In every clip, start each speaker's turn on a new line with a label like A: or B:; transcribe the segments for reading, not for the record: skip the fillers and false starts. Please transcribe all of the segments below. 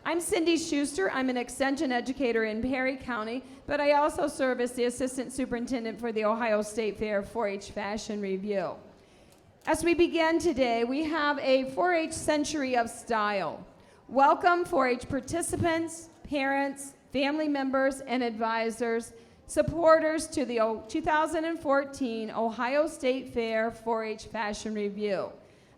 A: I'm Cindy Schuster. I'm an extension educator in Perry County, but I also serve as the assistant superintendent for the Ohio State Fair 4-H Fashion Revue. As we begin today, we have a 4-H Century of Style. Welcome 4-H participants, parents, family members, and advisors, supporters to the 2014 Ohio State Fair 4-H Fashion Revue.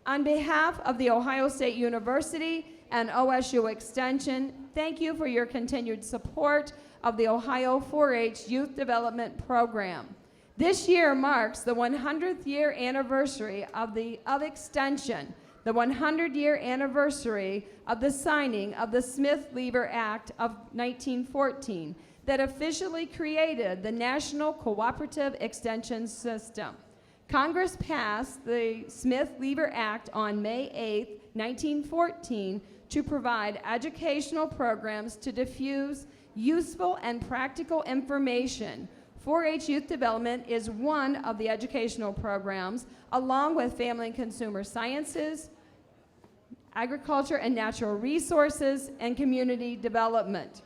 A: On behalf of The Ohio State University and OSU Extension, thank you for your continued support of the Ohio 4-H Youth Development Program. This year marks the 100th year anniversary of Extension, the 100-year anniversary of the signing of the Smith-Lever Act of 1914 that officially created the National Cooperative Extension System. Congress passed the Smith-Lever Act on May 8, 1914, to provide educational programs to diffuse useful and practical information. 4-H Youth Development is one of the educational programs, along with Family and Consumer Sciences, Agriculture and Natural Resources, and Community Development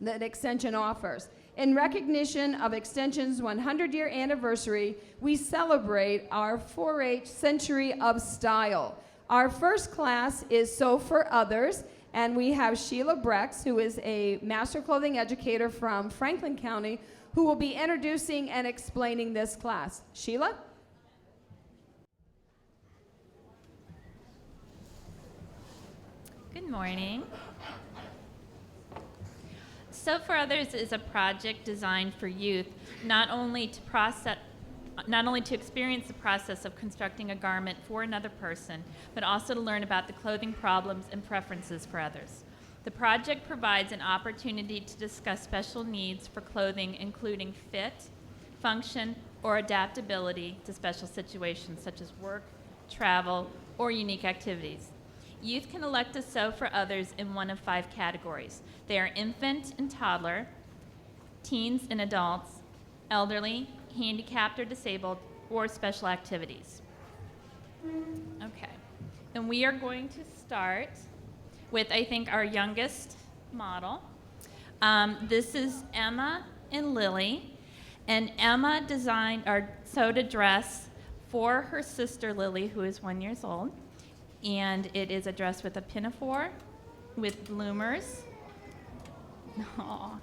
A: that Extension offers. In recognition of Extension's 100-year anniversary, we celebrate our 4-H Century of Style. Our first class is Sew for Others, and we have Sheila Brex, who is a master clothing educator from Franklin County, who will be introducing and explaining this class. Sheila?
B: Good morning. Sew for Others is a project designed for youth not only to experience the process of constructing a garment for another person, but also to learn about the clothing problems and preferences for others. The project provides an opportunity to discuss special needs for clothing, including fit, function, or adaptability to special situations such as work, travel, or unique activities. Youth can elect to sew for others in one of 5 categories. They are infant and toddler, teens and adults, elderly, handicapped or disabled, or special activities. Okay, and we are going to start with, I think, our youngest model. This is Emma and Lily, and Emma sewed a dress for her sister Lily, who is 1 year old. And it is a dress with a pinafore, with bloomers. Aww.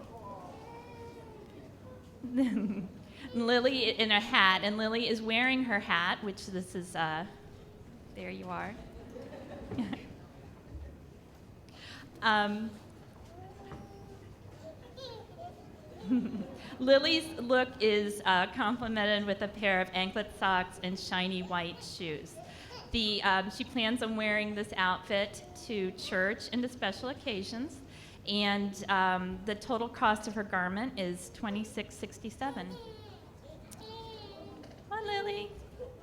B: Lily in a hat, and Lily is wearing her hat, which this is, there you are. Lily's look is complemented with a pair of anklet socks and shiny white shoes. She plans on wearing this outfit to church and to special occasions, and the total cost of her garment is $26.67. Come on, Lily.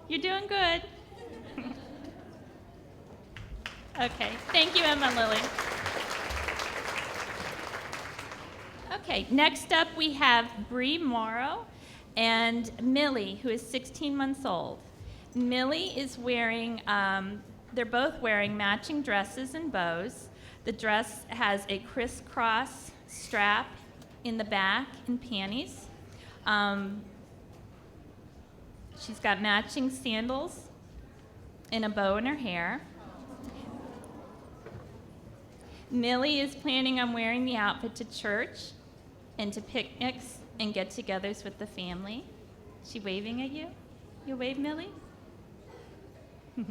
B: You're doing good. Okay, thank you, Emma and Lily. Okay, next up we have Bree Morrow and Millie, who is 16 months old. Millie is wearing, they're both wearing matching dresses and bows. The dress has a crisscross strap in the back and panties. She's got matching sandals and a bow in her hair. Millie is planning on wearing the outfit to church and to picnics and get-togethers with the family. Is she waving at you? You wave, Millie? Okay.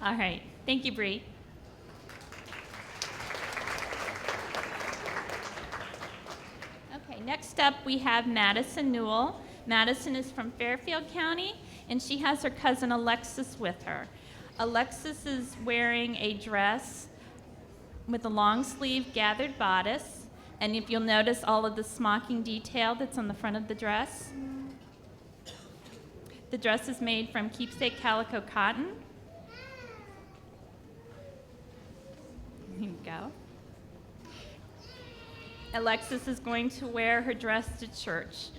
B: All right. Thank you, Bree. Okay, next up we have Madison Newell. Madison is from Fairfield County, and she has her cousin Alexis with her. Alexis is wearing a dress with a long sleeve gathered bodice, and if you'll notice all of the smocking detail that's on the front of the dress. The dress is made from keepsake calico cotton. Here you go. Alexis is going to wear her dress to church.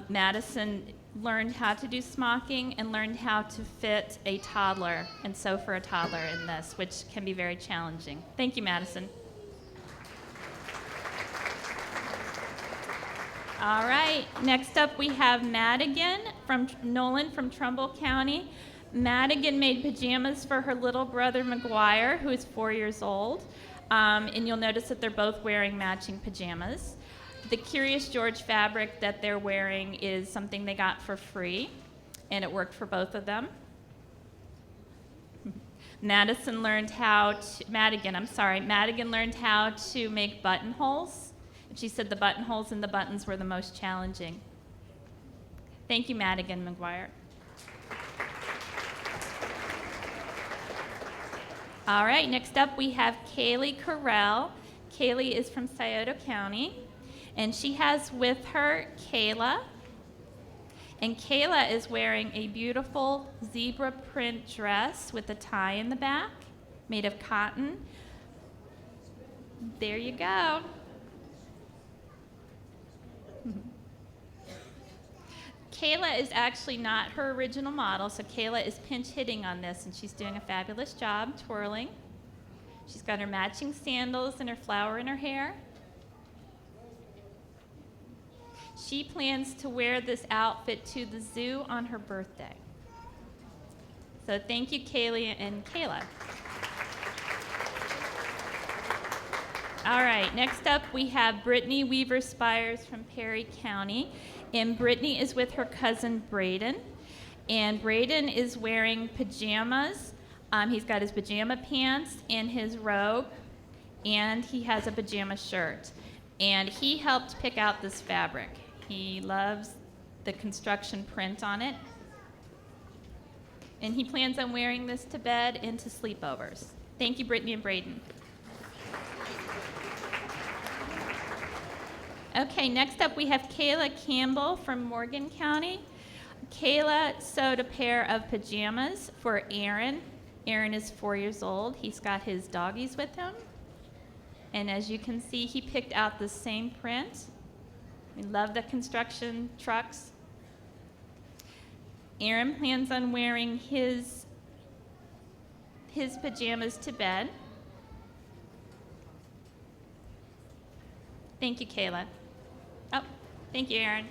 B: Madison learned how to do smocking and learned how to fit a toddler and sew for a toddler in this, which can be very challenging. Thank you, Madison. All right, next up we have Madigan from Nolan from Trumbull County. Madigan made pajamas for her little brother McGuire, who is 4 years old. And you'll notice that they're both wearing matching pajamas. The Curious George fabric that they're wearing is something they got for free, and it worked for both of them. Madigan learned how to make buttonholes. She said the buttonholes and the buttons were the most challenging. Thank you, Madigan McGuire. All right, next up we have Kaylee Carell. Kaylee is from Scioto County, and she has with her Kayla. And Kayla is wearing a beautiful zebra print dress with a tie in the back, made of cotton. There you go. Kayla is actually not her original model, so Kayla is pinch hitting on this, and she's doing a fabulous job twirling. She's got her matching sandals and her flower in her hair. She plans to wear this outfit to the zoo on her birthday. So thank you, Kaylee and Kayla. All right, next up we have Brittany Weaver Spires from Perry County. And Brittany is with her cousin Braden. And Braden is wearing pajamas. He's got his pajama pants and his robe, and he has a pajama shirt. And he helped pick out this fabric. He loves the construction print on it. And he plans on wearing this to bed and to sleepovers. Thank you, Brittany and Braden. Okay, next up we have Kayla Campbell from Morgan County. Kayla sewed a pair of pajamas for Aaron. Aaron is 4 years old. He's got his doggies with him. And as you can see, he picked out the same print. We love the construction trucks. Aaron plans on wearing his pajamas to bed. Thank you, Kayla. Oh, thank you, Aaron.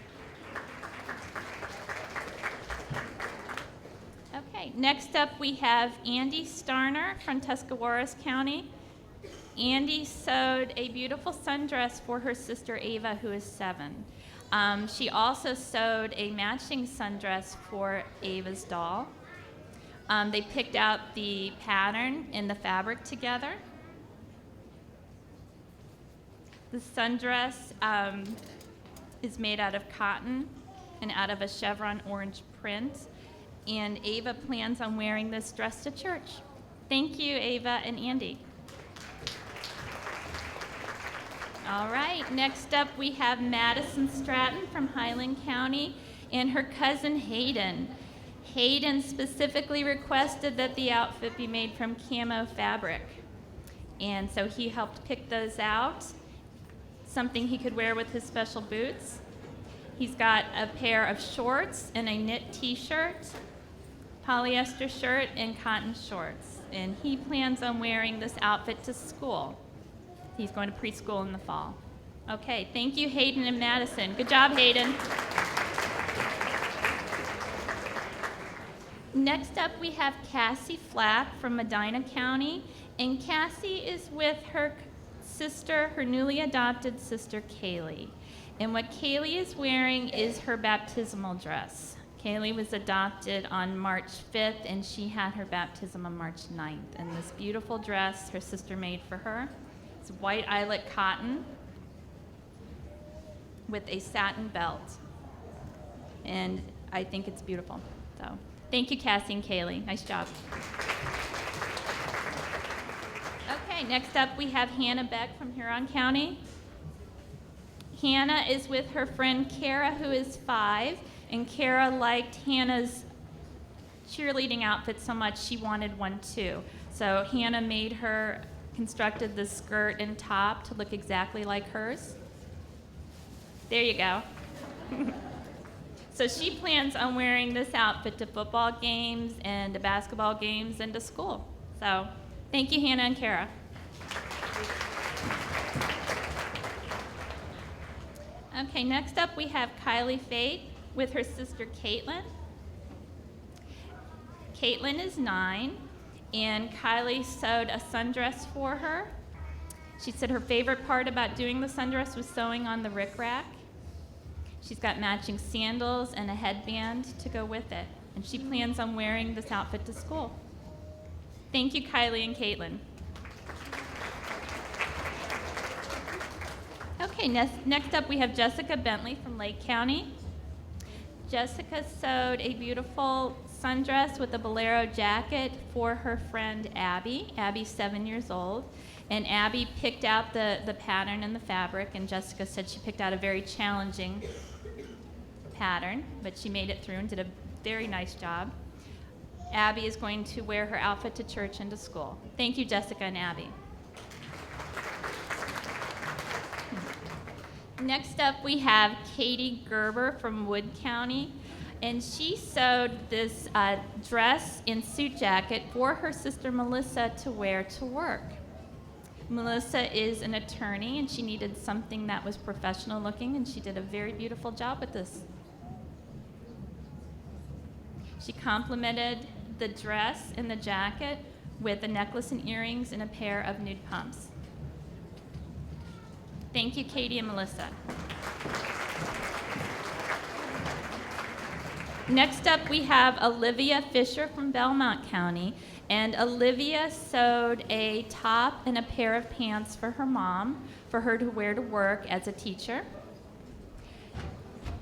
B: Okay, next up we have Andy Starner from Tuscarawas County. Andy sewed a beautiful sundress for her sister Ava, who is 7. She also sewed a matching sundress for Ava's doll. They picked out the pattern and the fabric together. The sundress is made out of cotton and out of a chevron orange print, and Ava plans on wearing this dress to church. Thank you, Ava and Andy. All right, next up we have Madison Stratton from Highland County and her cousin Hayden. Hayden specifically requested that the outfit be made from camo fabric, and so he helped pick those out. Something he could wear with his special boots. He's got a pair of shorts and a knit t-shirt, polyester shirt, and cotton shorts. And he plans on wearing this outfit to school. He's going to preschool in the fall. Okay, thank you, Hayden and Madison. Good job, Hayden. Next up, we have Cassie Flack from Medina County. And Cassie is with her sister, her newly adopted sister, Kaylee. And what Kaylee is wearing is her baptismal dress. Kaylee was adopted on March 5th, and she had her baptism on March 9th. And this beautiful dress her sister made for her. It's white eyelet cotton with a satin belt. And I think it's beautiful. So thank you, Cassie and Kaylee. Nice job. Okay, next up we have Hannah Beck from Huron County. Hannah is with her friend Kara, who is 5, and Kara liked Hannah's cheerleading outfit so much she wanted one too. So Hannah constructed the skirt and top to look exactly like hers. There you go. So she plans on wearing this outfit to football games and to basketball games and to school. So thank you, Hannah and Kara. Okay, next up we have Kylie Fate with her sister Caitlin. Caitlin is 9, and Kylie sewed a sundress for her. She said her favorite part about doing the sundress was sewing on the rickrack. She's got matching sandals and a headband to go with it, and she plans on wearing this outfit to school. Thank you, Kylie and Caitlin. Okay, next up we have Jessica Bentley from Lake County. Jessica sewed a beautiful sundress with a bolero jacket for her friend Abby. Abby's 7 years old, and Abby picked out the pattern and the fabric, and Jessica said she picked out a very challenging pattern, but she made it through and did a very nice job. Abby is going to wear her outfit to church and to school. Thank you, Jessica and Abby. Next up, we have Katie Gerber from Wood County, and she sewed this dress and suit jacket for her sister Melissa to wear to work. Melissa is an attorney, and she needed something that was professional looking, and she did a very beautiful job with this. She complemented the dress and the jacket with a necklace and earrings and a pair of nude pumps. Thank you, Katie and Melissa. Next up, we have Olivia Fisher from Belmont County, and Olivia sewed a top and a pair of pants for her mom for her to wear to work as a teacher.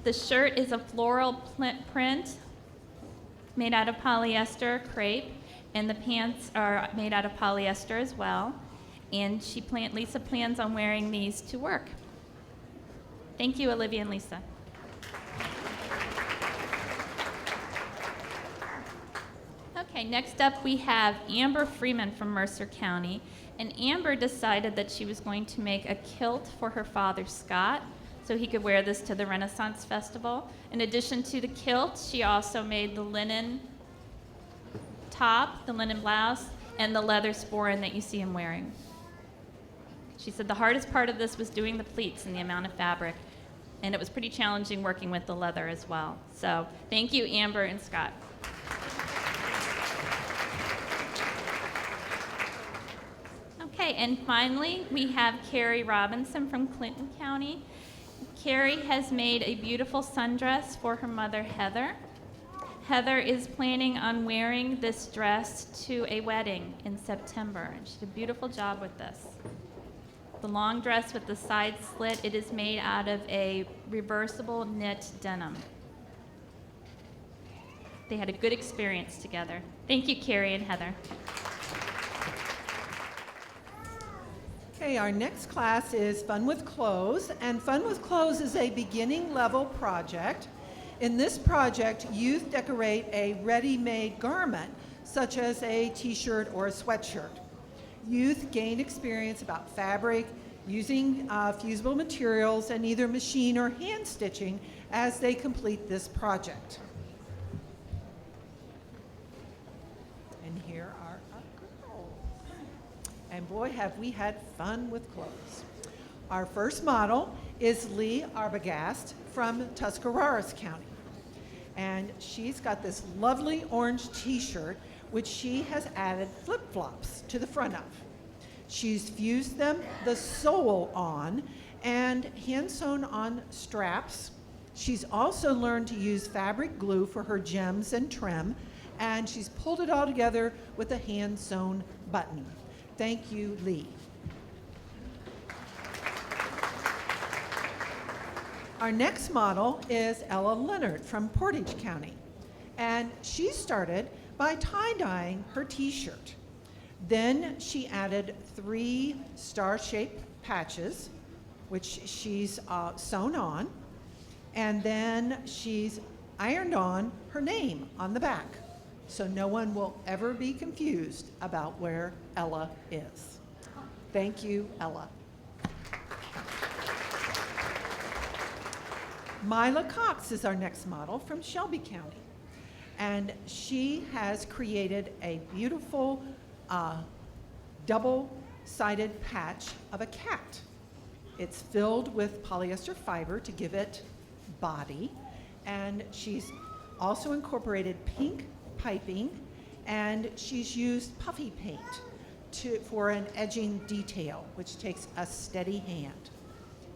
B: The shirt is a floral print made out of polyester crepe, and the pants are made out of polyester as well. And Lisa plans on wearing these to work. Thank you, Olivia and Lisa. Okay, next up we have Amber Freeman from Mercer County. And Amber decided that she was going to make a kilt for her father, Scott, so he could wear this to the Renaissance Festival. In addition to the kilt, she also made the linen top, the linen blouse, and the leather sporran that you see him wearing. She said the hardest part of this was doing the pleats and the amount of fabric, and it was pretty challenging working with the leather as well. So thank you, Amber and Scott. Okay, and finally, we have Carrie Robinson from Clinton County. Carrie has made a beautiful sundress for her mother, Heather. Heather is planning on wearing this dress to a wedding in September, and she did a beautiful job with this. The long dress with the side slit, it is made out of a reversible knit denim. They had a good experience together. Thank you, Carrie and Heather.
C: Okay, our next class is Fun with Clothes, and Fun with Clothes is a beginning level project. In this project, youth decorate a ready-made garment, such as a t-shirt or a sweatshirt. Youth gain experience about fabric, using fusible materials, and either machine or hand stitching as they complete this project. And here are our girls. And boy, have we had fun with clothes. Our first model is Lee Arbogast from Tuscarawas County. And she's got this lovely orange t-shirt, which she has added flip-flops to the front of. She's fused them, the sole on, and hand-sewn on straps. She's also learned to use fabric glue for her gems and trim, and she's pulled it all together with a hand-sewn button. Thank you, Lee. Our next model is Ella Leonard from Portage County, and she started by tie-dyeing her t-shirt. Then she added 3 star-shaped patches, which she's sewn on, and then she's ironed on her name on the back, so no one will ever be confused about where Ella is. Thank you, Ella. Mila Cox is our next model from Shelby County. And she has created a beautiful double-sided patch of a cat. It's filled with polyester fiber to give it body. And she's also incorporated pink piping, and she's used puffy paint for an edging detail, which takes a steady hand.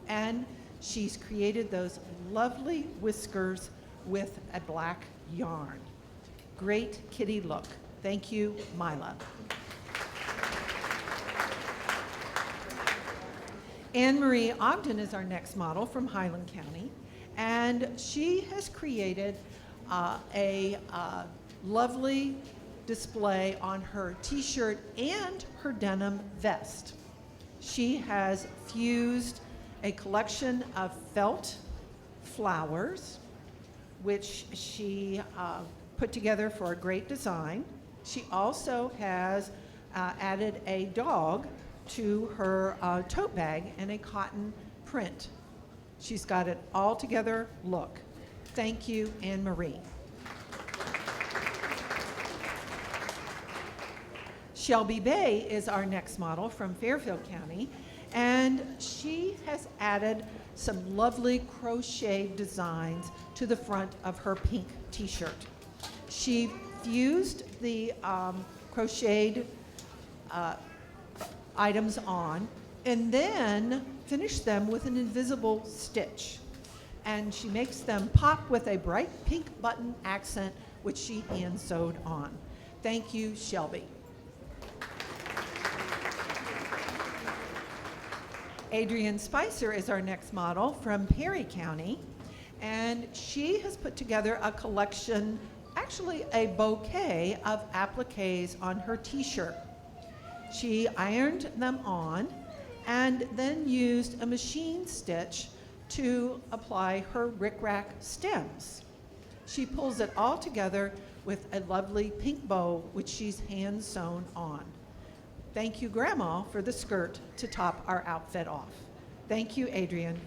C: And she's created those lovely whiskers with a black yarn. Great kitty look. Thank you, Mila. Anne Marie Ogden is our next model from Highland County, and she has created a lovely display on her t-shirt and her denim vest. She has fused a collection of felt flowers, which she put together for a great design. She also has added a dog to her tote bag and a cotton print. She's got it all together look. Thank you, Anne Marie. Shelby Bay is our next model from Fairfield County, and she has added some lovely crocheted designs to the front of her pink t-shirt. She fused the crocheted items on and then finished them with an invisible stitch. And she makes them pop with a bright pink button accent, which she hand sewed on. Thank you, Shelby. Adrienne Spicer is our next model from Perry County, and she has put together a collection, actually a bouquet of appliques on her t-shirt. She ironed them on and then used a machine stitch to apply her rickrack stems. She pulls it all together with a lovely pink bow, which she's hand sewn on. Thank you, Grandma, for the skirt to top our outfit off. Thank you, Adrienne.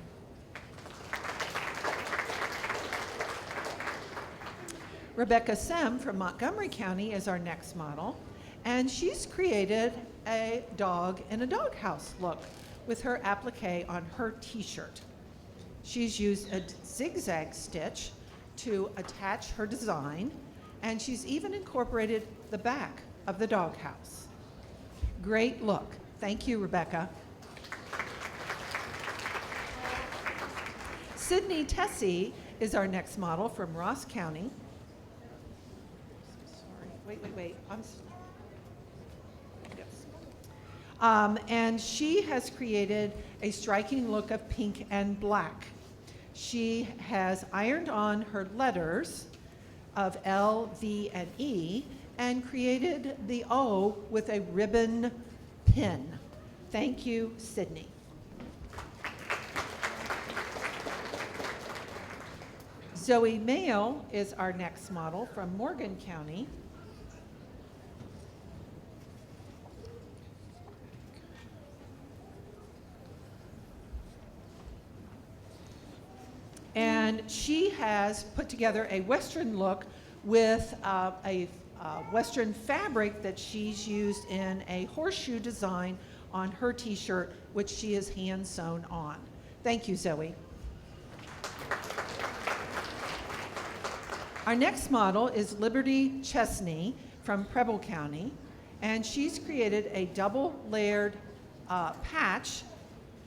C: Rebecca Sem from Montgomery County is our next model, and she's created a dog in a doghouse look with her applique on her t-shirt. She's used a zigzag stitch to attach her design, and she's even incorporated the back of the doghouse. Great look. Thank you, Rebecca. Sydney Tessie is our next model from Ross County. Sorry, wait. Yes. And she has created a striking look of pink and black. She has ironed on her letters of L, V, and E, and created the O with a ribbon pin. Thank you, Sydney. Zoe Mayo is our next model from Morgan County. And she has put together a Western look with a Western fabric that she's used in a horseshoe design on her t-shirt, which she has hand sewn on. Thank you, Zoe. Our next model is Liberty Chesney from Preble County, and she's created a double layered patch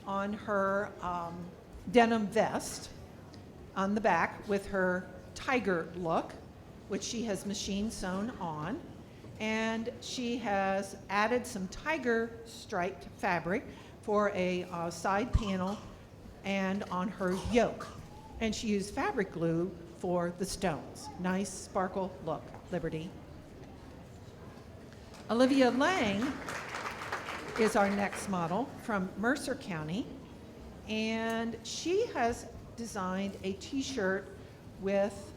C: on her denim vest on the back with her tiger look, which she has machine sewn on, and she has added some tiger striped fabric for a side panel and on her yoke, and she used fabric glue for the stones. Nice sparkle look, Liberty. Olivia Lang is our next model from Mercer County, and she has designed a t-shirt with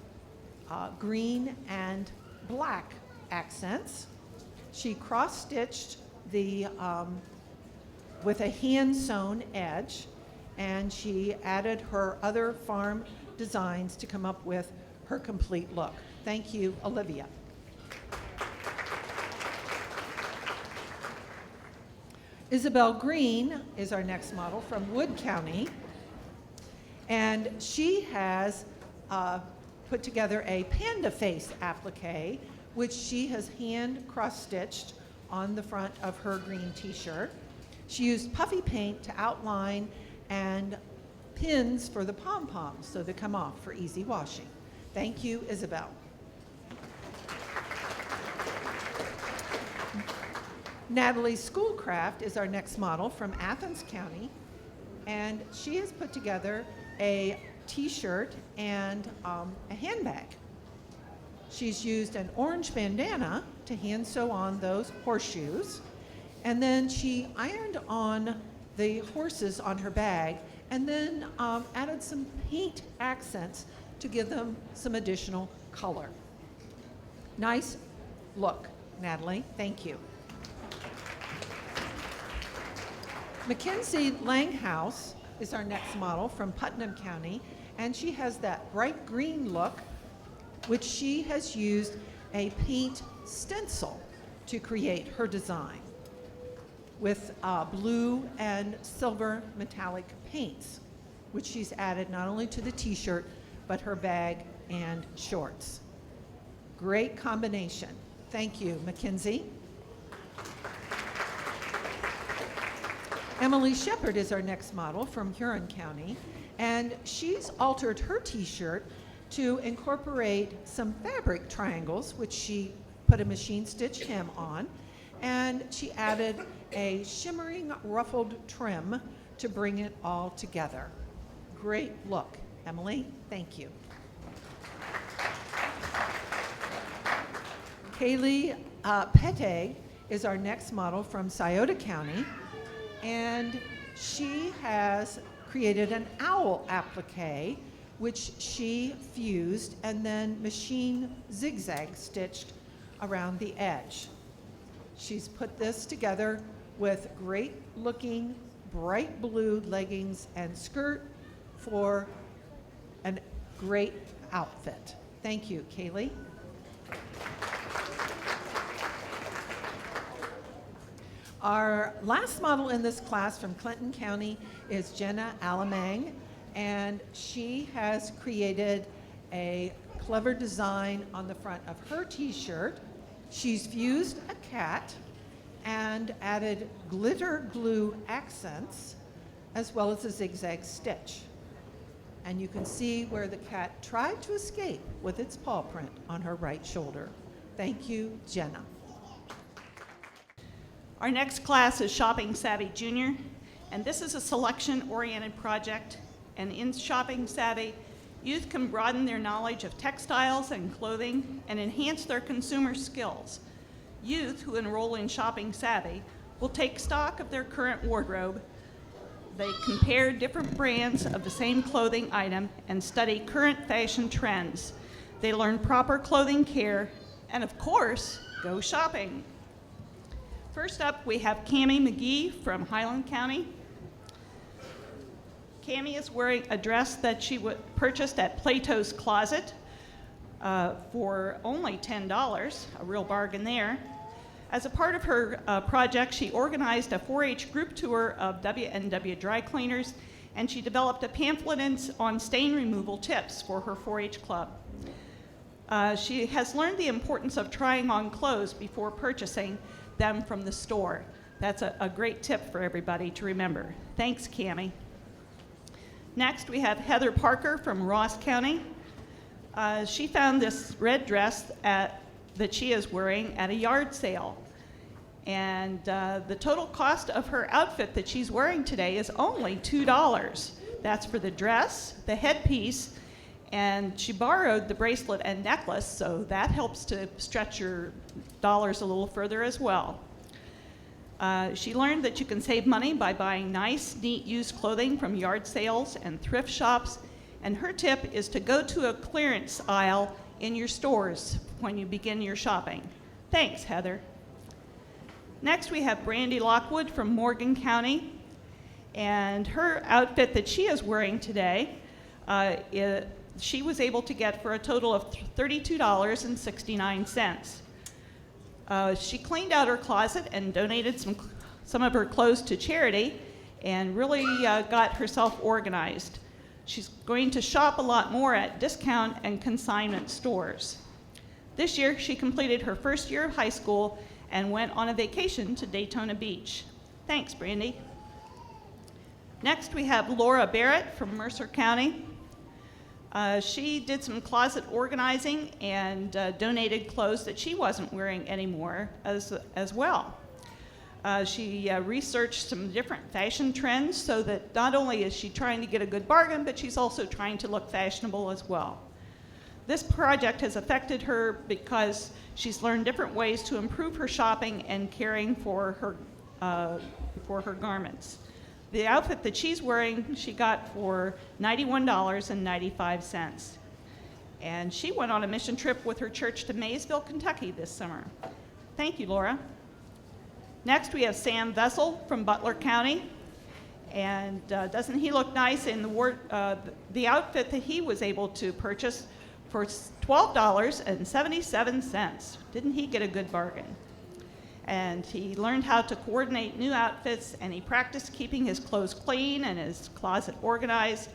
C: green and black accents. She cross-stitched the with a hand-sewn edge, and she added her other farm designs to come up with her complete look. Thank you, Olivia. Isabel Green is our next model from Wood County, and she has put together a panda face applique, which she has hand cross-stitched on the front of her green t-shirt. She used puffy paint to outline and pins for the pom-poms so they come off for easy washing. Thank you, Isabel. Natalie Schoolcraft is our next model from Athens County, and she has put together a t-shirt and a handbag. She's used an orange bandana to hand sew on those horseshoes, and then she ironed on the horses on her bag and then added some paint accents to give them some additional color. Nice look, Natalie. Thank you. Mackenzie Langhouse is our next model from Putnam County, and she has that bright green look, which she has used a paint stencil to create her design with blue and silver metallic paints, which she's added not only to the t-shirt, but her bag and shorts. Great combination. Thank you, Mackenzie. Emily Shepard is our next model from Huron County, and she's altered her t-shirt to incorporate some fabric triangles, which she put a machine stitch hem on, and she added a shimmering ruffled trim to bring it all together. Great look, Emily. Thank you. Kaylee Peteg is our next model from Scioto County, and she has created an owl applique, which she fused and then machine zigzag stitched around the edge. She's put this together with great looking bright blue leggings and skirt for a great outfit. Thank you, Kaylee. Our last model in this class from Clinton County is Jenna Alamang, and she has created a clever design on the front of her t-shirt. She's fused a cat and added glitter glue accents as well as a zigzag stitch. And you can see where the cat tried to escape with its paw print on her right shoulder. Thank you, Jenna.
D: Our next class is Shopping Savvy Junior, and this is a selection-oriented project. And in Shopping Savvy, youth can broaden their knowledge of textiles and clothing and enhance their consumer skills. Youth who enroll in Shopping Savvy will take stock of their current wardrobe. They compare different brands of the same clothing item and study current fashion trends. They learn proper clothing care and, of course, go shopping. First up, we have Cammie McGee from Highland County. Cammie is wearing a dress that she purchased at Plato's Closet for only $10, a real bargain there. As a part of her project, she organized a 4-H group tour of W&W dry cleaners, and she developed a pamphlet on stain removal tips for her 4-H club. She has learned the importance of trying on clothes before purchasing them from the store. That's a great tip for everybody to remember. Thanks, Cammie. Next, we have Heather Parker from Ross County. She found this red dress that she is wearing at a yard sale. And the total cost of her outfit that she's wearing today is only $2. That's for the dress, the headpiece, and she borrowed the bracelet and necklace, so that helps to stretch your dollars a little further as well. She learned that you can save money by buying nice, neat used clothing from yard sales and thrift shops, and her tip is to go to a clearance aisle in your stores when you begin your shopping. Thanks, Heather. Next, we have Brandy Lockwood from Morgan County, and her outfit that she is wearing today, she was able to get for a total of $32.69. She cleaned out her closet and donated some of her clothes to charity and really got herself organized. She's going to shop a lot more at discount and consignment stores. This year, she completed her first year of high school and went on a vacation to Daytona Beach. Thanks, Brandy. Next, we have Laura Barrett from Mercer County. She did some closet organizing and donated clothes that she wasn't wearing anymore as well. She researched some different fashion trends so that not only is she trying to get a good bargain, but she's also trying to look fashionable as well. This project has affected her because she's learned different ways to improve her shopping and caring for her garments. The outfit that she's wearing, she got for $91.95. And she went on a mission trip with her church to Maysville, Kentucky this summer. Thank you, Laura. Next, we have Sam Vessel from Butler County. And doesn't he look nice in the outfit that he was able to purchase for $12.77. Didn't he get a good bargain? And he learned how to coordinate new outfits, and he practiced keeping his clothes clean and his closet organized.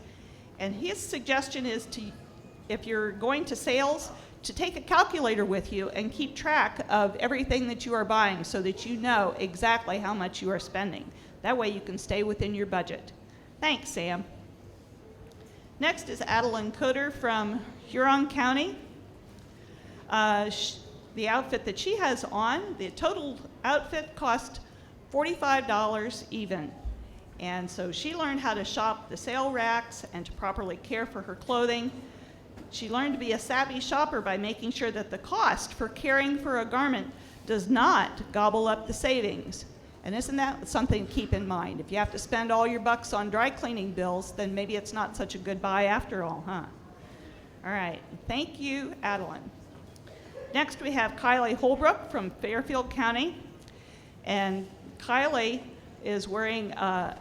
D: And his suggestion is to, if you're going to sales, to take a calculator with you and keep track of everything that you are buying so that you know exactly how much you are spending. That way you can stay within your budget. Thanks, Sam. Next is Adeline Coder from Huron County. The outfit that she has on, the total outfit cost $45 even. And so she learned how to shop the sale racks and to properly care for her clothing. She learned to be a savvy shopper by making sure that the cost for caring for a garment does not gobble up the savings. And isn't that something to keep in mind? If you have to spend all your bucks on dry cleaning bills, then maybe it's not such a good buy after all, huh? All right, thank you, Adeline. Next, we have Kylie Holbrook from Fairfield County. And Kylie is wearing a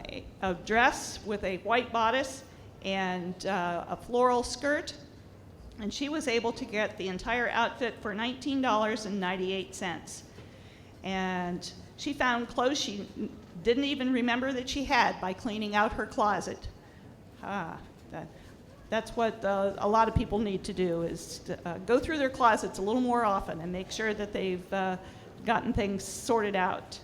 D: dress with a white bodice and a floral skirt. And she was able to get the entire outfit for $19.98. And she found clothes she didn't even remember that she had by cleaning out her closet. That's what a lot of people need to do, is to, go through their closets a little more often and make sure that they've gotten things sorted out.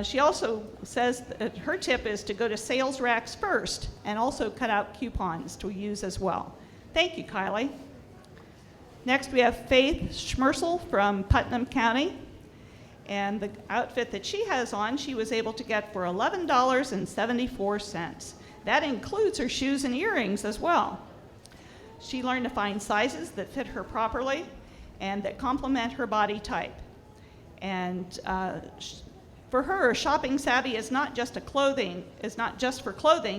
D: She also says that her tip is to go to sales racks first and also cut out coupons to use as well. Thank you, Kylie. Next, we have Faith Schmersel from Putnam County. And the outfit that she has on, she was able to get for $11.74. That includes her shoes and earrings as well. She learned to find sizes that fit her properly and that complement her body type. And for her, shopping savvy is not just for clothing,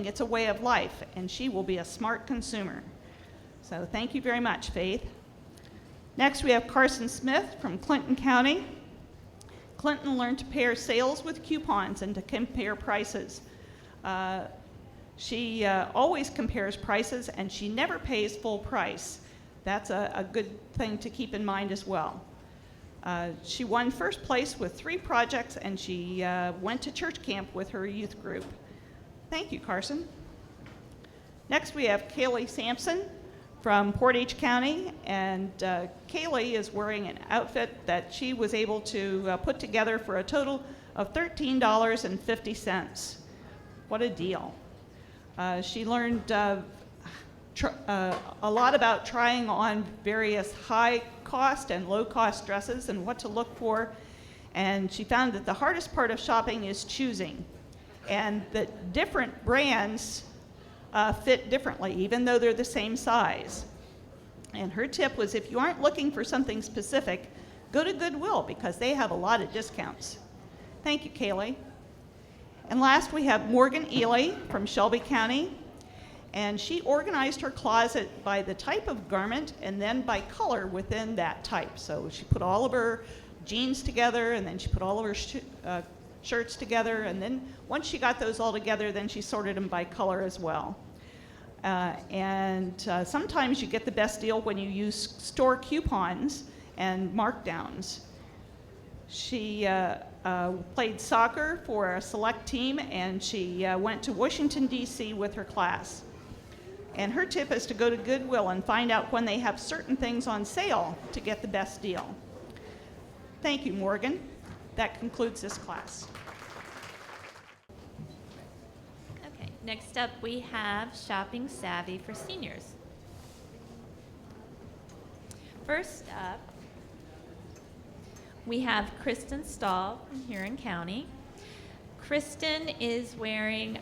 D: it's a way of life, and she will be a smart consumer. So thank you very much, Faith. Next, we have Carson Smith from Clinton County. Clinton learned to pair sales with coupons and to compare prices. She always compares prices, and she never pays full price. That's a good thing to keep in mind as well. She won first place with 3 projects, and she went to church camp with her youth group. Thank you, Carson. Next, we have Kaylee Sampson from Portage County, and Kaylee is wearing an outfit that she was able to put together for a total of $13.50. What a deal. She learned a lot about trying on various high-cost and low-cost dresses and what to look for, and she found that the hardest part of shopping is choosing, and that different brands fit differently, even though they're the same size. And her tip was, if you aren't looking for something specific, go to Goodwill because they have a lot of discounts. Thank you, Kaylee. And last, we have Morgan Ely from Shelby County. And she organized her closet by the type of garment and then by color within that type. So she put all of her jeans together, and then she put all of her shirts together, and then once she got those all together, then she sorted them by color as well. Sometimes you get the best deal when you use store coupons and markdowns. She played soccer for a select team, and she went to Washington, D.C. with her class. And her tip is to go to Goodwill and find out when they have certain things on sale to get the best deal. Thank you, Morgan. That concludes this class.
B: Okay, next up we have Shopping Savvy for seniors. First up, we have Kristen Stahl from Huron County. Kristen is wearing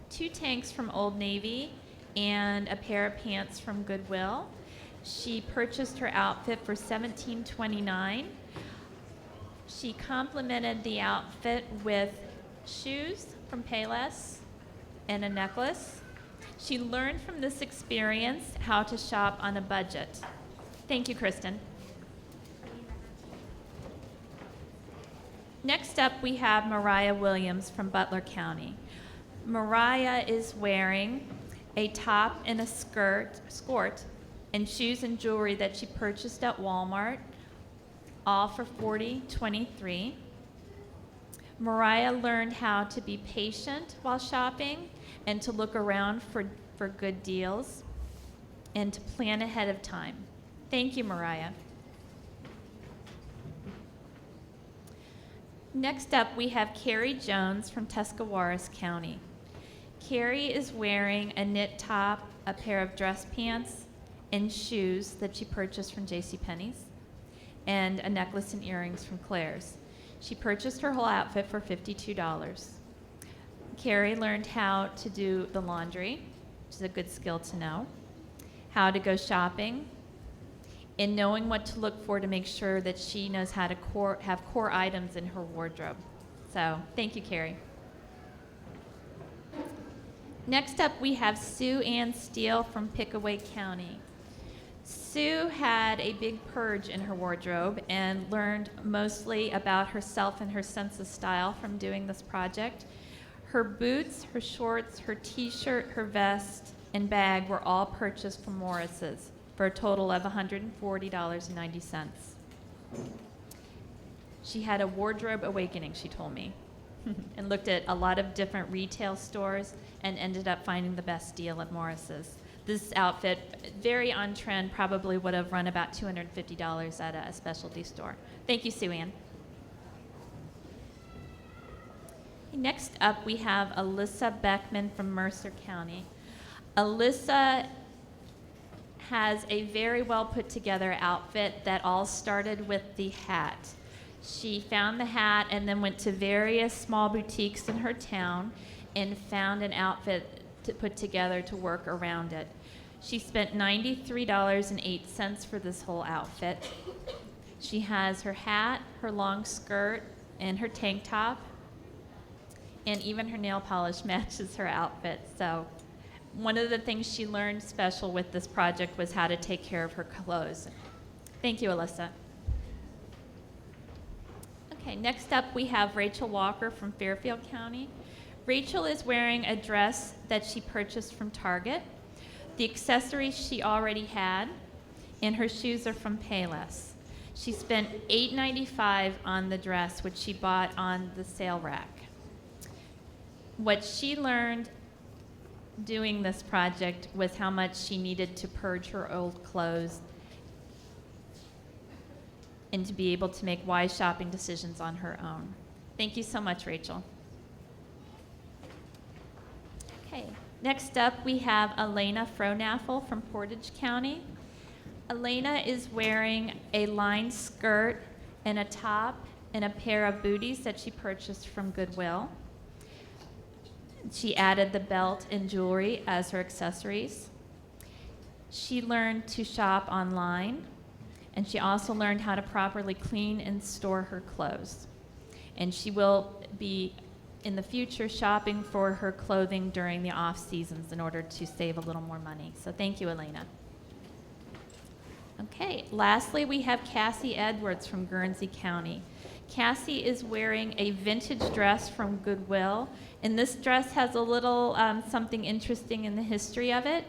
B: 2 tanks from Old Navy and a pair of pants from Goodwill. She purchased her outfit for $17.29. She complemented the outfit with shoes from Payless and a necklace. She learned from this experience how to shop on a budget. Thank you, Kristen. Next up, we have Mariah Williams from Butler County. Mariah is wearing a top and a skirt, and shoes and jewelry that she purchased at Walmart, all for $40.23. Mariah learned how to be patient while shopping and to look around for good deals and to plan ahead of time. Thank you, Mariah. Next up, we have Carrie Jones from Tuscarawas County. Carrie is wearing a knit top, a pair of dress pants, and shoes that she purchased from JCPenney's, and a necklace and earrings from Claire's. She purchased her whole outfit for $52. Carrie learned how to do the laundry, which is a good skill to know, how to go shopping, and knowing what to look for to make sure that she knows how to have core items in her wardrobe. So, thank you, Carrie. Next up, we have Sue Ann Steele from Pickaway County. Sue had a big purge in her wardrobe and learned mostly about herself and her sense of style from doing this project. Her boots, her shorts, her t-shirt, her vest, and bag were all purchased from Morris's for a total of $140.90. She had a wardrobe awakening, she told me, and looked at a lot of different retail stores and ended up finding the best deal at Morris's. This outfit, very on trend, probably would have run about $250 at a specialty store. Thank you, Sue Ann. Next up, we have Alyssa Beckman from Mercer County. Alyssa has a very well put together outfit that all started with the hat. She found the hat and then went to various small boutiques in her town and found an outfit to put together to work around it. She spent $93.08 for this whole outfit. She has her hat, her long skirt, and her tank top, and even her nail polish matches her outfit. So one of the things she learned special with this project was how to take care of her clothes. Thank you, Alyssa. Okay, next up we have Rachel Walker from Fairfield County. Rachel is wearing a dress that she purchased from Target. The accessories she already had, and her shoes are from Payless. She spent $8.95 on the dress, which she bought on the sale rack. What she learned doing this project was how much she needed to purge her old clothes and to be able to make wise shopping decisions on her own. Thank you so much, Rachel. Okay, next up we have Elena Fronaffel from Portage County. Elena is wearing a lined skirt and a top and a pair of booties that she purchased from Goodwill. She added the belt and jewelry as her accessories. She learned to shop online, and she also learned how to properly clean and store her clothes. And she will be, in the future, shopping for her clothing during the off seasons in order to save a little more money. So thank you, Elena. Okay, lastly, we have Cassie Edwards from Guernsey County. Cassie is wearing a vintage dress from Goodwill, and this dress has a little something interesting in the history of it.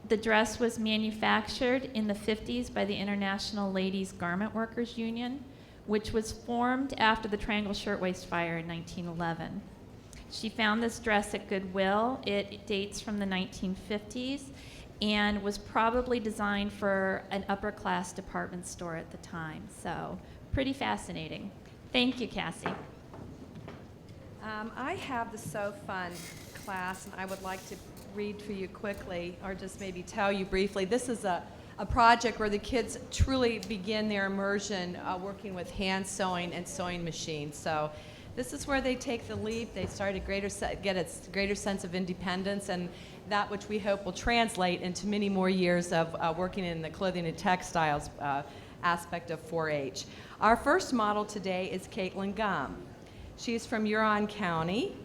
B: The dress was manufactured in the 50s by the International Ladies Garment Workers Union, which was formed after the Triangle Shirtwaist Fire in 1911. She found this dress at Goodwill. It dates from the 1950s and was probably designed for an upper-class department store at the time. So, pretty fascinating. Thank you, Cassie.
E: I have the So Fun class, and I would like to read for you quickly, or just maybe tell you briefly. This is a project where the kids truly begin their immersion working with hand sewing and sewing machines. So this is where they take the leap. They start to get a greater sense of independence, and that which we hope will translate into many more years of working in the clothing and textiles aspect of 4-H. Our first model today is Caitlin Gum. She's from Huron County.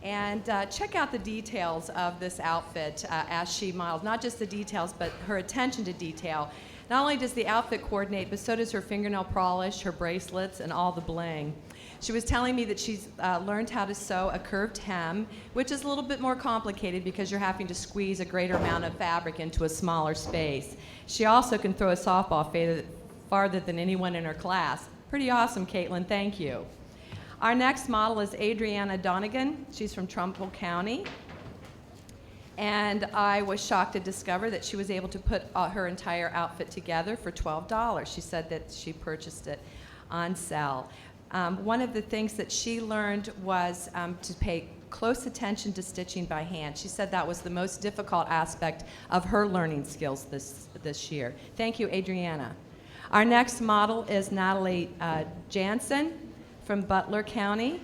E: And check out the details of this outfit as she models. Not just the details, but her attention to detail. Not only does the outfit coordinate, but so does her fingernail polish, her bracelets, and all the bling. She was telling me that she's learned how to sew a curved hem, which is a little bit more complicated because you're having to squeeze a greater amount of fabric into a smaller space. She also can throw a softball farther than anyone in her class. Pretty awesome, Caitlin. Thank you. Our next model is Adriana Donegan. She's from Trumbull County. And I was shocked to discover that she was able to put her entire outfit together for $12. She said that she purchased it on sale. One of the things that she learned was to pay close attention to stitching by hand. She said that was the most difficult aspect of her learning skills this year. Thank you, Adriana. Our next model is Natalie Jansen from Butler County.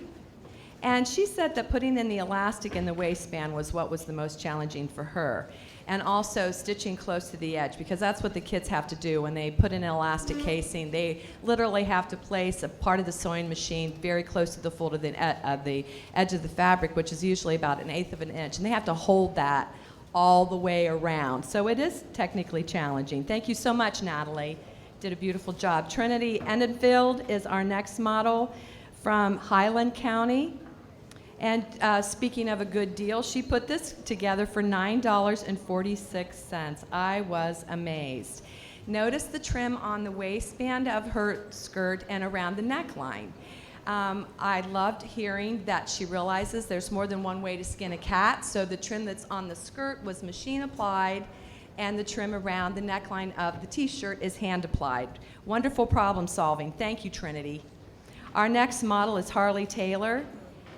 E: And she said that putting in the elastic in the waistband was what was the most challenging for her. And also stitching close to the edge, because that's what the kids have to do when they put in an elastic casing. They literally have to place a part of the sewing machine very close to the fold of the edge of the fabric, which is usually about 1/8 of an inch. And they have to hold that all the way around. So it is technically challenging. Thank you so much, Natalie. Did a beautiful job. Trinity Endenfield is our next model from Highland County. And speaking of a good deal, she put this together for $9.46. I was amazed. Notice the trim on the waistband of her skirt and around the neckline. I loved hearing that she realizes there's more than one way to skin a cat, so the trim that's on the skirt was machine applied, and the trim around the neckline of the t-shirt is hand applied. Wonderful problem solving. Thank you, Trinity. Our next model is Harley Taylor,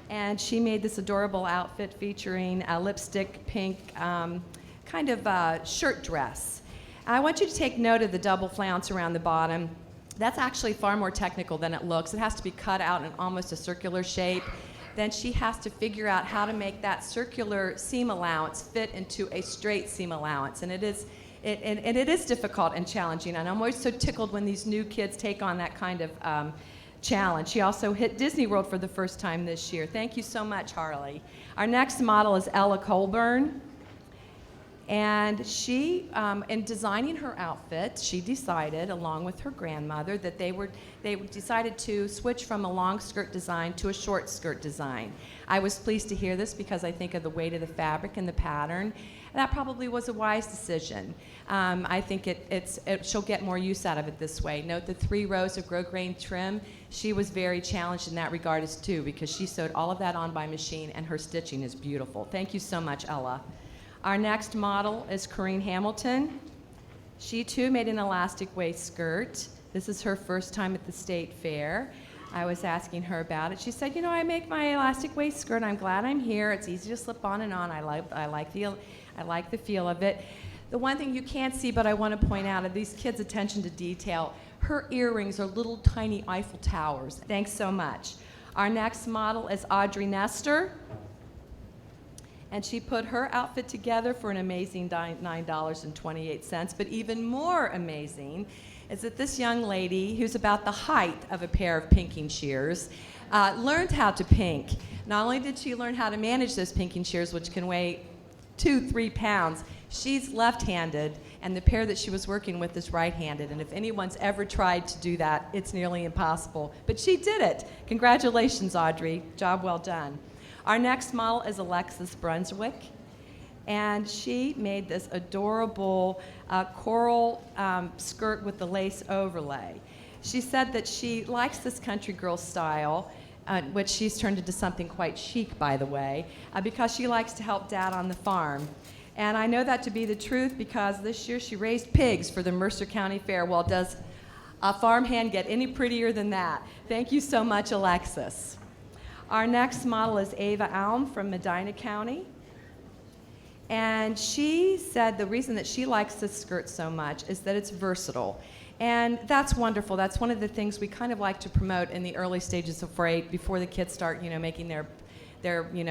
E: and she made this adorable outfit featuring a lipstick pink kind of shirt dress. I want you to take note of the double flounce around the bottom. That's actually far more technical than it looks. It has to be cut out in almost a circular shape. Then she has to figure out how to make that circular seam allowance fit into a straight seam allowance. And it is difficult and challenging. And I'm always so tickled when these new kids take on that kind of challenge. She also hit Disney World for the first time this year. Thank you so much, Harley. Our next model is Ella Colburn. And she, in designing her outfit, she decided, along with her grandmother, that they decided to switch from a long skirt design to a short skirt design. I was pleased to hear this because I think of the weight of the fabric and the pattern. That probably was a wise decision. I think she'll get more use out of it this way. Note the 3 rows of grosgrain trim. She was very challenged in that regard too, because she sewed all of that on by machine, and her stitching is beautiful. Thank you so much, Ella. Our next model is Corrine Hamilton. She too made an elastic waist skirt. This is her first time at the state fair. I was asking her about it. She said, you know, I make my elastic waist skirt, and I'm glad I'm here. It's easy to slip on and on. I like the feel of it. The one thing you can't see, but I want to point out, of these kids' attention to detail, her earrings are little tiny Eiffel Towers. Thanks so much. Our next model is Audrey Nestor. And she put her outfit together for an amazing $9.28. But even more amazing is that this young lady, who's about the height of a pair of pinking shears, learned how to pink. Not only did she learn how to manage those pinking shears, which can weigh 2-3 pounds, She's left-handed, and the pair that she was working with is right-handed. And if anyone's ever tried to do that, it's nearly impossible. But she did it. Congratulations, Audrey. Job well done. Our next model is Alexis Brunswick. And she made this adorable coral skirt with the lace overlay. She said that she likes this country girl style, which she's turned into something quite chic, by the way, because she likes to help Dad on the farm. And I know that to be the truth because this year she raised pigs for the Mercer County Fair. Well, does a farmhand get any prettier than that? Thank you so much, Alexis. Our next model is Ava Alm from Medina County. And she said the reason that she likes this skirt so much is that it's versatile. And that's wonderful. That's one of the things we kind of like to promote in the early stages of 4-H before the kids start, making their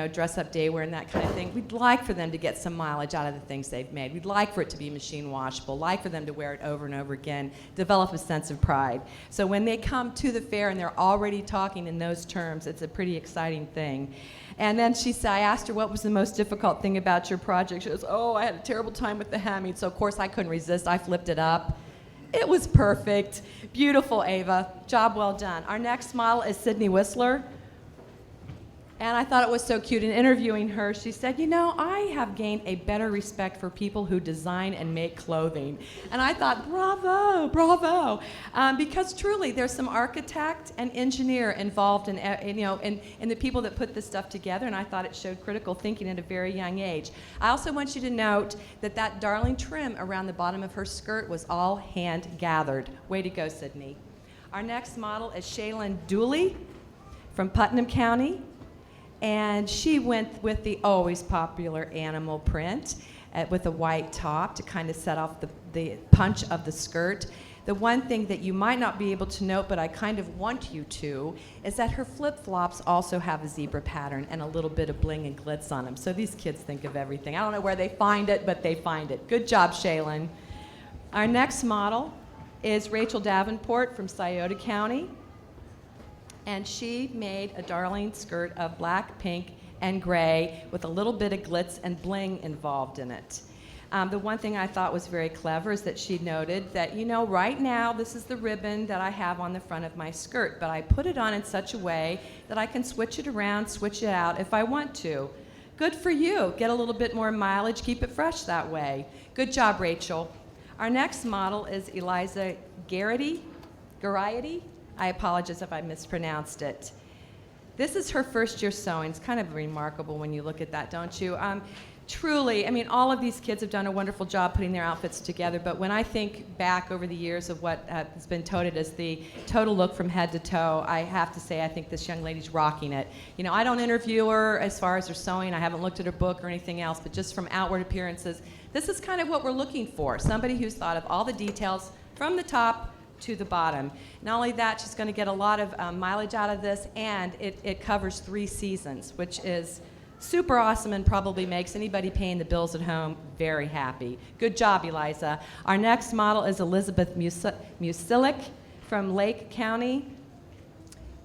E: dress-up day wear and that kind of thing. We'd like for them to get some mileage out of the things they've made. We'd like for it to be machine washable, like for them to wear it over and over again, develop a sense of pride. So when they come to the fair and they're already talking in those terms, it's a pretty exciting thing. And then I asked her what was the most difficult thing about your project. She goes, oh, I had a terrible time with the hemming, so of course I couldn't resist. I flipped it up. It was perfect. Beautiful, Ava. Job well done. Our next model is Sydney Whistler. And I thought it was so cute. In interviewing her, she said, I have gained a better respect for people who design and make clothing. And I thought, bravo, bravo. Because truly, there's some architect and engineer involved in the people that put this stuff together. And I thought it showed critical thinking at a very young age. I also want you to note that darling trim around the bottom of her skirt was all hand gathered. Way to go, Sydney. Our next model is Shaylin Dooley from Putnam County. And she went with the always popular animal print with a white top to kind of set off the punch of the skirt. The one thing that you might not be able to note, but I kind of want you to, is that her flip-flops also have a zebra pattern and a little bit of bling and glitz on them. So these kids think of everything. I don't know where they find it, but they find it. Good job, Shaylin. Our next model is Rachel Davenport from Scioto County. And she made a darling skirt of black, pink, and gray with a little bit of glitz and bling involved in it. The one thing I thought was very clever is that she noted that, right now this is the ribbon that I have on the front of my skirt, but I put it on in such a way that I can switch it around, switch it out if I want to. Good for you. Get a little bit more mileage, keep it fresh that way. Good job, Rachel. Our next model is Eliza Garrity. I apologize if I mispronounced it. This is her first year sewing. It's kind of remarkable when you look at that, don't you? Truly, all of these kids have done a wonderful job putting their outfits together, but when I think back over the years of what has been touted as the total look from head to toe, I have to say I think this young lady's rocking it. I don't interview her as far as her sewing. I haven't looked at her book or anything else, but just from outward appearances, this is kind of what we're looking for. Somebody who's thought of all the details from the top to the bottom. Not only that, she's going to get a lot of mileage out of this, and it covers 3 seasons, which is super awesome and probably makes anybody paying the bills at home very happy. Good job, Eliza. Our next model is Elizabeth Musilic from Lake County,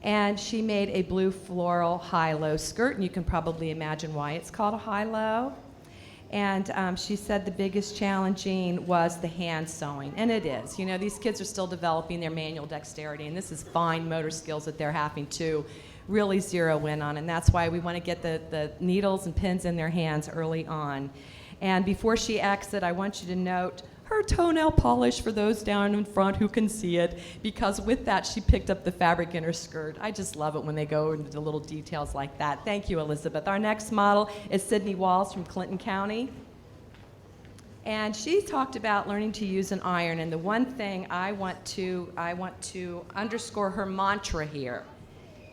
E: and she made a blue floral high-low skirt, and you can probably imagine why it's called a high-low. And she said the biggest challenging was the hand sewing, and it is. These kids are still developing their manual dexterity, and this is fine motor skills that they're having to really zero in on, and that's why we want to get the needles and pins in their hands early on. And before she exits, I want you to note her toenail polish for those down in front who can see it, because with that she picked up the fabric in her skirt. I just love it when they go into the little details like that. Thank you, Elizabeth. Our next model is Sydney Walls from Clinton County. And she talked about learning to use an iron, and the one thing I want to underscore her mantra here.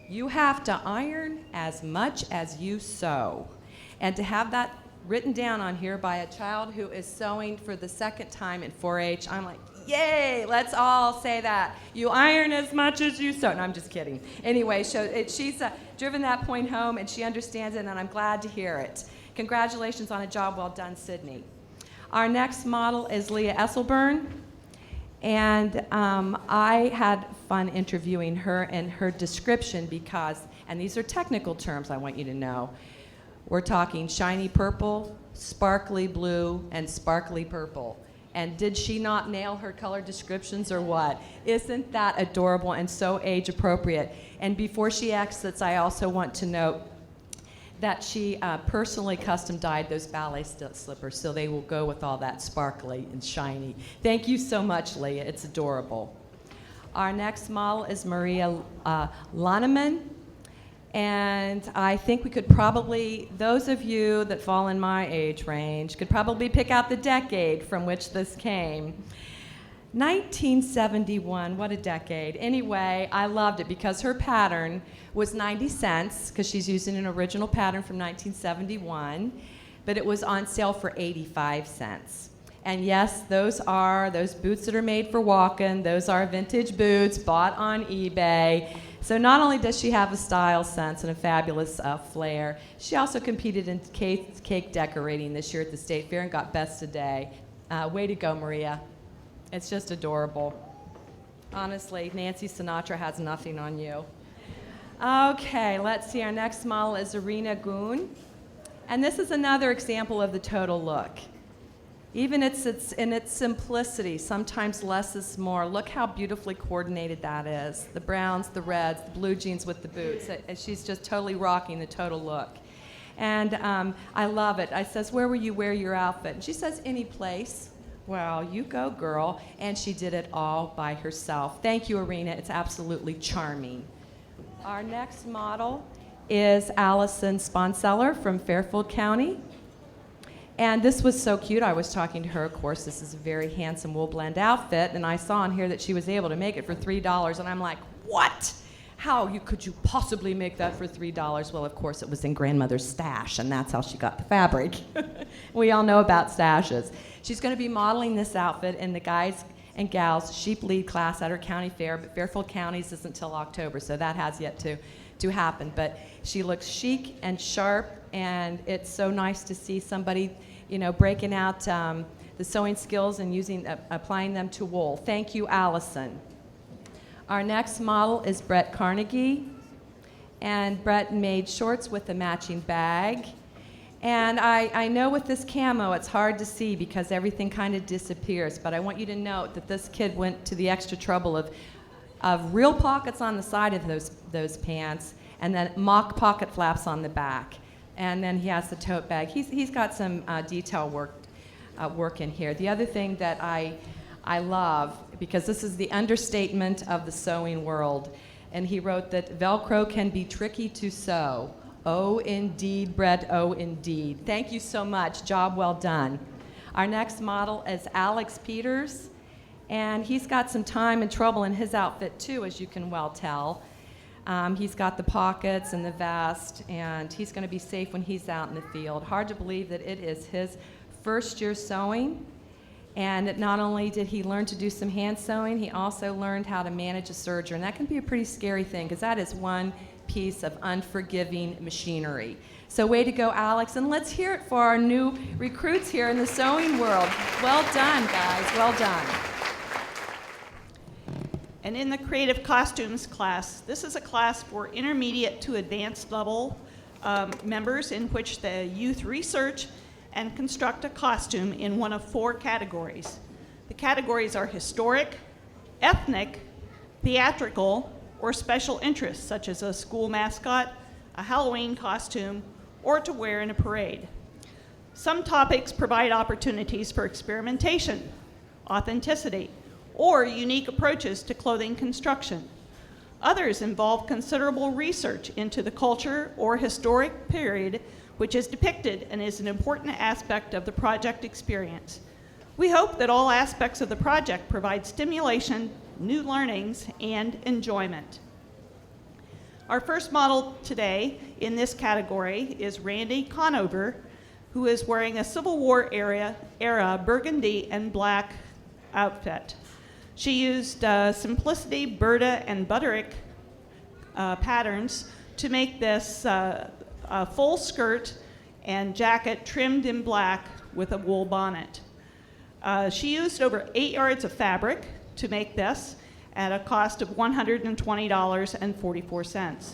E: You have to iron as much as you sew. And to have that written down on here by a child who is sewing for the second time in 4-H, I'm like, yay, let's all say that. You iron as much as you sew. No, I'm just kidding. Anyway, she's driven that point home, and she understands it, and I'm glad to hear it. Congratulations on a job well done, Sydney. Our next model is Leah Esselburn. And I had fun interviewing her and her description because, and these are technical terms I want you to know, We're talking shiny purple, sparkly blue, and sparkly purple. And did she not nail her color descriptions or what? Isn't that adorable and so age appropriate? And before she exits, I also want to note that she personally custom dyed those ballet slippers, so they will go with all that sparkly and shiny. Thank you so much, Leah. It's adorable. Our next model is Maria Loneman. And I think we could probably, those of you that fall in my age range, could probably pick out the decade from which this came. 1971, what a decade. Anyway, I loved it because her pattern was 90 cents, because she's using an original pattern from 1971, but it was on sale for 85 cents. And yes, those boots that are made for walking, those are vintage boots bought on eBay. So not only does she have a style sense and a fabulous flair, she also competed in cake decorating this year at the State Fair and got best today. Way to go, Maria. It's just adorable. Honestly, Nancy Sinatra has nothing on you. Okay, let's see. Our next model is Irina Goon. And this is another example of the total look. Even in its simplicity, sometimes less is more. Look how beautifully coordinated that is. The browns, the reds, the blue jeans with the boots. She's just totally rocking the total look. And I love it. I says, where will you wear your outfit? And she says, any place. Well, you go, girl. And she did it all by herself. Thank you, Irina. It's absolutely charming. Our next model is Allison Sponseller from Fairfield County. And this was so cute. I was talking to her. Of course, this is a very handsome wool blend outfit, and I saw on here that she was able to make it for $3, and I'm like, what? How could you possibly make that for $3? Well, of course, it was in grandmother's stash, and that's how she got the fabric. We all know about stashes. She's going to be modeling this outfit in the Guys and Gals Sheep Lead class at her county fair, but Fairfield County's isn't until October, so that has yet to happen. But she looks chic and sharp, and it's so nice to see somebody, breaking out the sewing skills and applying them to wool. Thank you, Allison. Our next model is Brett Carnegie, and Brett made shorts with a matching bag. And I know with this camo it's hard to see because everything kind of disappears, but I want you to note that this kid went to the extra trouble of real pockets on the side of those pants, and then mock pocket flaps on the back. And then he has the tote bag. He's got some detail work in here. The other thing that I love, because this is the understatement of the sewing world, and he wrote that Velcro can be tricky to sew. Oh, indeed, Brett, oh, indeed. Thank you so much. Job well done. Our next model is Alex Peters, and he's got some time and trouble in his outfit, too, as you can well tell. He's got the pockets and the vest, and he's going to be safe when he's out in the field. Hard to believe that it is his first year sewing, and not only did he learn to do some hand sewing, he also learned how to manage a serger, and that can be a pretty scary thing because that is one piece of unforgiving machinery. So way to go, Alex, and let's hear it for our new recruits here in the sewing world. Well done, guys, well done.
D: And in the Creative Costumes class, this is a class for intermediate to advanced level members in which the youth research and construct a costume in one of 4 categories. The categories are historic, ethnic, theatrical, or special interests, such as a school mascot, a Halloween costume, or to wear in a parade. Some topics provide opportunities for experimentation, authenticity, or unique approaches to clothing construction. Others involve considerable research into the culture or historic period which is depicted and is an important aspect of the project experience. We hope that all aspects of the project provide stimulation, new learnings, and enjoyment. Our first model today in this category is Randy Conover, who is wearing a Civil War era burgundy and black outfit. She used Simplicity, Berta, and Butterick patterns to make this a full skirt and jacket trimmed in black with a wool bonnet. She used over 8 yards of fabric to make this at a cost of $120.44.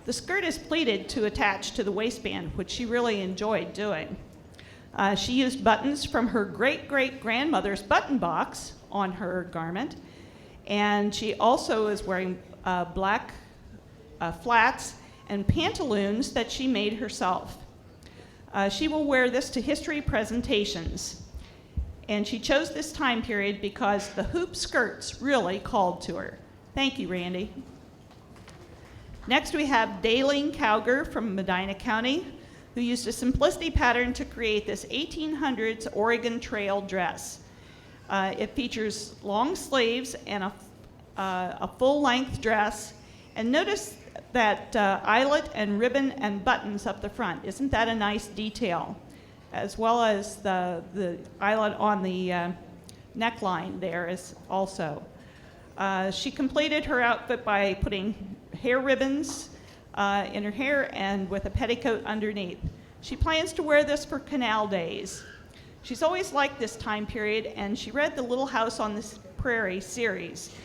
D: The skirt is pleated to attach to the waistband, which she really enjoyed doing. She used buttons from her great-great-grandmother's button box on her garment, and she also is wearing black flats and pantaloons that she made herself. She will wear this to history presentations, and she chose this time period because the hoop skirts really called to her. Thank you, Randy. Next, we have Daleen Cowger from Medina County, who used a simplicity pattern to create this 1800s Oregon Trail dress. It features long sleeves and a full-length dress. And notice that eyelet and ribbon and buttons up the front. Isn't that a nice detail? As well as the eyelet on the neckline there is also. She completed her outfit by putting hair ribbons in her hair and with a petticoat underneath. She plans to wear this for Canal Days. She's always liked this time period, and she read the Little House on the Prairie series,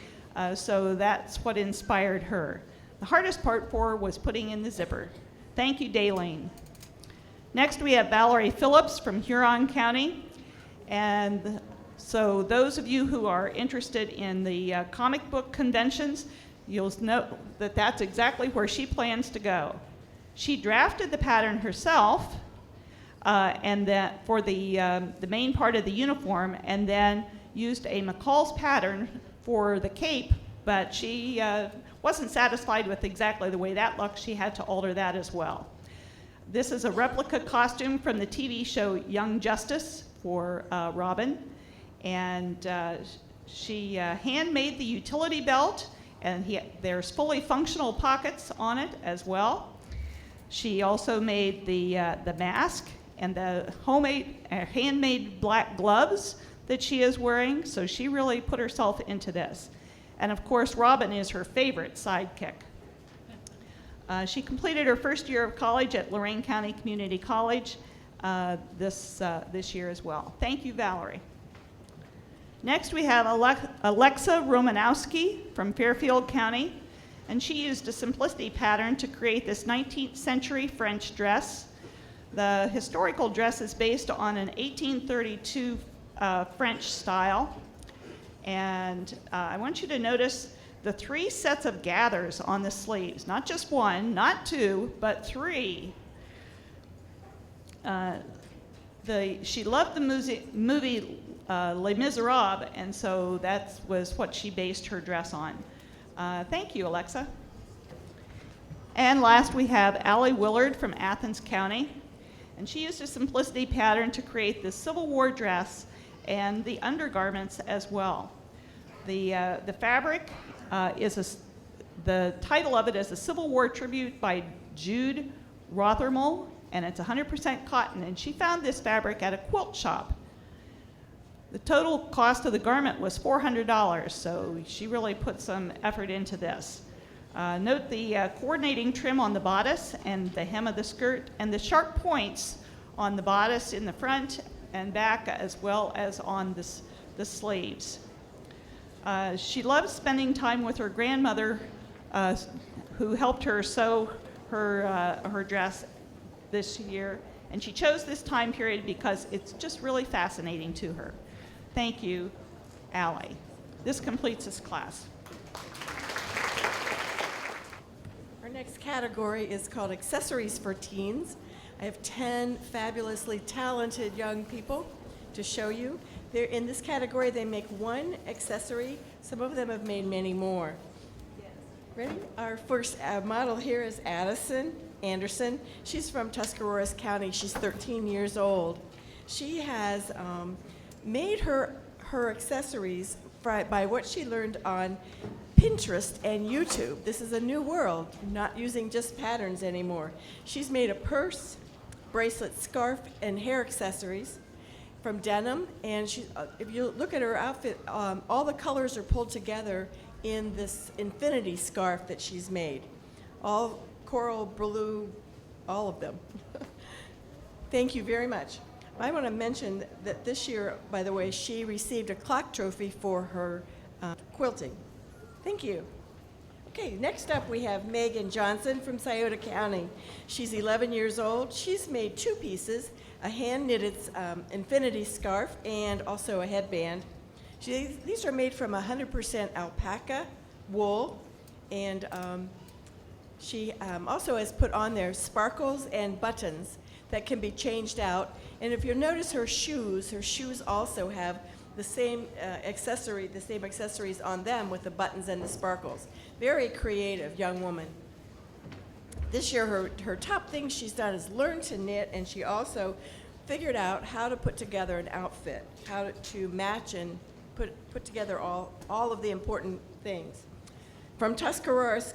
D: so that's what inspired her. The hardest part for her was putting in the zipper. Thank you, Daleen. Next, we have Valerie Phillips from Huron County, and so those of you who are interested in the comic book conventions, you'll know that that's exactly where she plans to go. She drafted the pattern herself, and that for the main part of the uniform, and then used a McCall's pattern for the cape, but she wasn't satisfied with exactly the way that looked. She had to alter that as well. This is a replica costume from the TV show Young Justice for Robin, and she handmade the utility belt, and there's fully functional pockets on it as well. She also made the mask and the handmade black gloves that she is wearing, so she really put herself into this. And of course, Robin is her favorite sidekick. She completed her first year of college at Lorain County Community College this year as well. Thank you, Valerie. Next, we have Alexa Romanowski from Fairfield County, and she used a simplicity pattern to create this 19th century French dress. The historical dress is based on an 1832 French style, and I want you to notice the 3 sets of gathers on the sleeves, not just 1, not 2, but 3. She loved the movie Les Miserables, and so that was what she based her dress on. Thank you, Alexa. And last we have Allie Willard from Athens County, and she used a simplicity pattern to create the Civil War dress and the undergarments as well. The fabric the title of it is a Civil War Tribute by Jude Rothermel, and it's 100% cotton, and she found this fabric at a quilt shop. The total cost of the garment was $400, so she really put some effort into this. Note the coordinating trim on the bodice and the hem of the skirt, and the sharp points on the bodice in the front and back, as well as on the sleeves. She loves spending time with her grandmother, who helped her sew her dress this year, and she chose this time period because it's just really fascinating to her. Thank you, Allie. This completes this class.
F: Our next category is called Accessories for Teens. I have 10 fabulously talented young people to show you. They're in this category, they make one accessory. Some of them have made many more. Yes. Ready? Our first model here is Addison Anderson. She's from Tuscarawas County. She's 13 years old. She has made her accessories by what she learned on Pinterest and YouTube. This is a new world, not using just patterns anymore. She's made a purse, bracelet, scarf, and hair accessories from denim, and if you look at her outfit, all the colors are pulled together in this infinity scarf that she's made. All coral, blue, all of them. Thank you very much. I want to mention that this year, by the way, she received a clock trophy for her quilting. Thank you. Okay, next up we have Megan Johnson from Scioto County. She's 11 years old. She's made 2 pieces, a hand-knitted infinity scarf and also a headband. These are made from 100% alpaca wool, and she also has put on there sparkles and buttons that can be changed out. And if you'll notice her shoes also have the same accessories on them with the buttons and the sparkles. Very creative young woman. This year her top thing she's done is learn to knit, and she also figured out how to put together an outfit, how to match and put together all of the important things. From Ross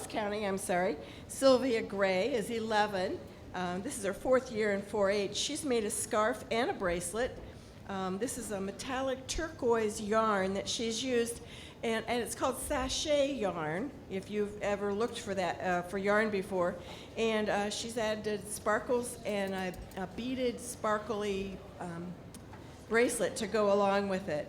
F: County, Sylvia Gray is 11. This is her 4th year in 4-H. She's made a scarf and a bracelet. This is a metallic turquoise yarn that she's used, and it's called sachet yarn, if you've ever looked for that, for yarn before. And she's added sparkles and a beaded, sparkly bracelet to go along with it.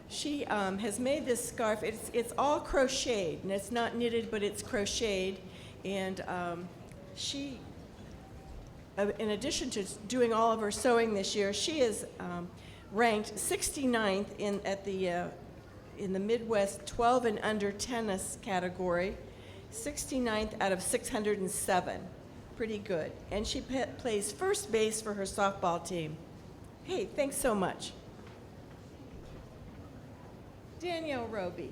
F: She has made this scarf. It's all crocheted, and it's not knitted, but it's crocheted. And she, in addition to doing all of her sewing this year, she is ranked 69th in the Midwest 12 and under tennis category, 69th out of 607. Pretty good. And she plays first base for her softball team. Hey, thanks so much. Danielle Roby.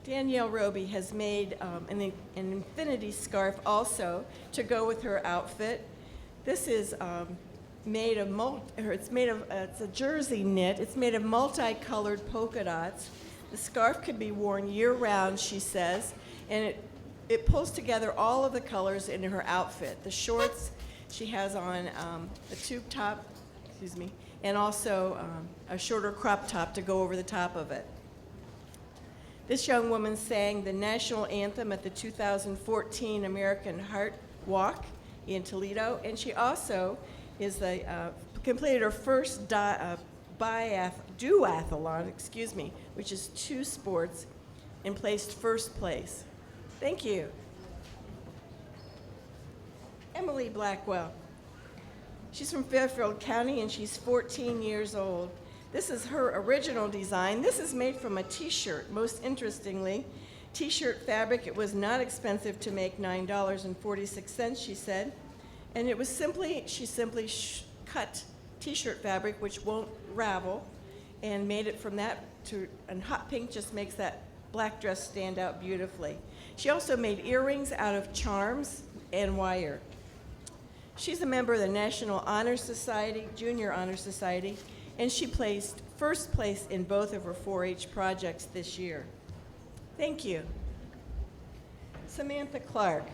F: Danielle Roby has made an infinity scarf also to go with her outfit. This is made of it's a jersey knit. It's made of multicolored polka dots. The scarf can be worn year-round, she says, and it pulls together all of the colors in her outfit. The shorts, she has on a tube top, and also a shorter crop top to go over the top of it. This young woman sang the national anthem at the 2014 American Heart Walk in Toledo, and she also is completed her first duathlon, which is 2 sports, and placed first place. Thank you. Emily Blackwell. She's from Fairfield County, and she's 14 years old. This is her original design. This is made from a t-shirt, most interestingly. T-shirt fabric, it was not expensive to make, $9.46, she said. And it was she simply cut t-shirt fabric, which won't ravel, and made it from that and hot pink just makes that black dress stand out beautifully. She also made earrings out of charms and wire. She's a member of the National Honor Society, Junior Honor Society, and she placed first place in both of her 4-H projects this year. Thank you. Samantha Clark.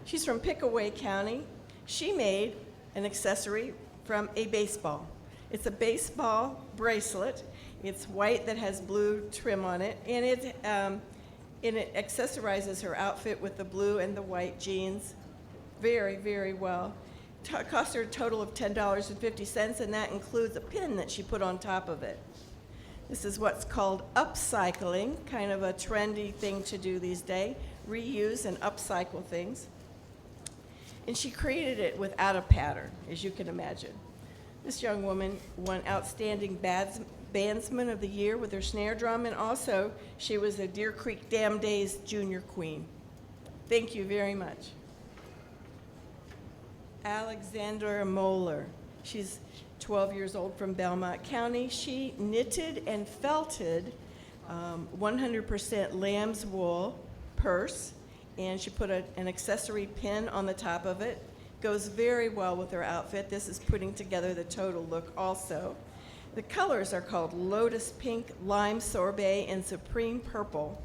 F: She's from Pickaway County. She made an accessory from a baseball. It's a baseball bracelet. It's white that has blue trim on it, and it accessorizes her outfit with the blue and the white jeans very, very well. Cost her a total of $10.50, and that includes a pin that she put on top of it. This is what's called upcycling, kind of a trendy thing to do these days, reuse and upcycle things. And she created it without a pattern, as you can imagine. This young woman won Outstanding Bandsman of the Year with her snare drum, and also she was a Deer Creek Dam Days Junior Queen. Thank you very much. Alexandra Moeller. She's 12 years old from Belmont County. She knitted and felted 100% lamb's wool purse, and she put an accessory pin on the top of it. Goes very well with her outfit. This is putting together the total look also. The colors are called Lotus Pink, Lime Sorbet, and Supreme Purple.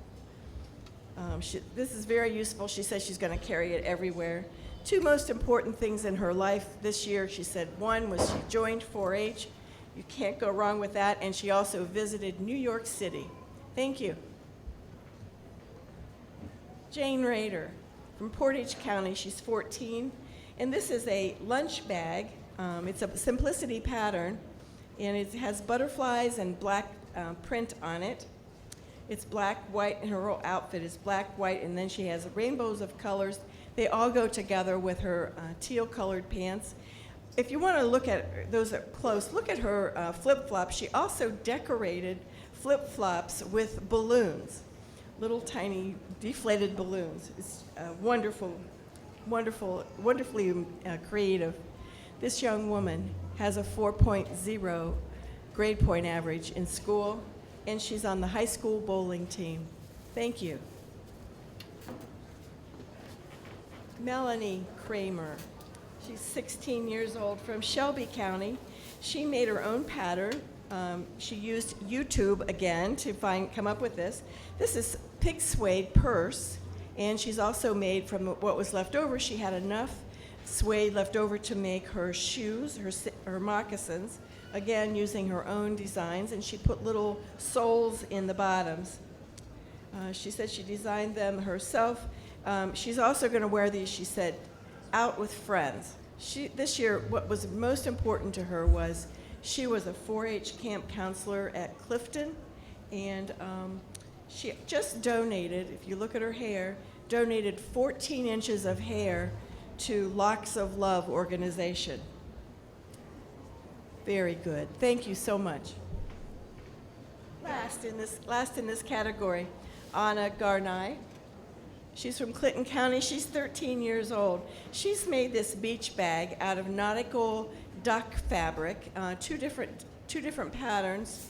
F: This is very useful. She says she's going to carry it everywhere. 2 most important things in her life this year, she said. One was she joined 4-H. You can't go wrong with that. And she also visited New York City. Thank you. Jane Rader from Portage County. She's 14. And this is a lunch bag. It's a simplicity pattern, and it has butterflies and black print on it. It's black, white, and her whole outfit is black, white, and then she has rainbows of colors. They all go together with her teal-colored pants. If you want to look at those up close, look at her flip-flops. She also decorated flip-flops with balloons, little tiny deflated balloons. It's wonderful, wonderfully creative. This young woman has a 4.0 grade point average in school, and she's on the high school bowling team. Thank you. Melanie Kramer. She's 16 years old from Shelby County. She made her own pattern. She used YouTube again to come up with this. This is pig suede purse, and she's also made from what was left over. She had enough suede left over to make her shoes, her moccasins, again using her own designs, and she put little soles in the bottoms. She said she designed them herself. She's also going to wear these, she said, out with friends. This year, what was most important to her was she was a 4-H camp counselor at Clifton, and she just donated, if you look at her hair, donated 14 inches of hair to Locks of Love organization. Very good. Thank you so much. Last in this category, Anna Garnay. She's from Clinton County. She's 13 years old. She's made this beach bag out of nautical duck fabric, two different patterns.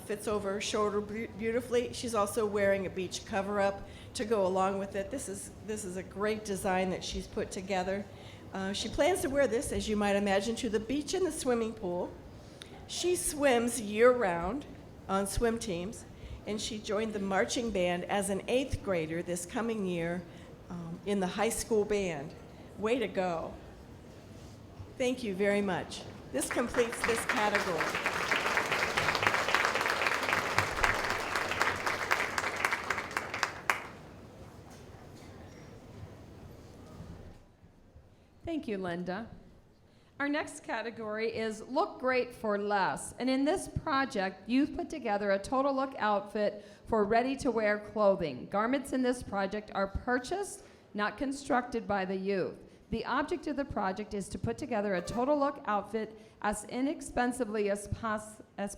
F: Fits over her shoulder beautifully. She's also wearing a beach cover-up to go along with it. This is a great design that she's put together. She plans to wear this, as you might imagine, to the beach and the swimming pool. She swims year-round on swim teams, and she joined the marching band as an 8th grader this coming year in the high school band. Way to go. Thank you very much. This completes this category.
A: Thank you, Linda. Our next category is Look Great for Less. And in this project, you've put together a total look outfit for ready-to-wear clothing. Garments in this project are purchased, not constructed by the youth. The object of the project is to put together a total look outfit as inexpensively as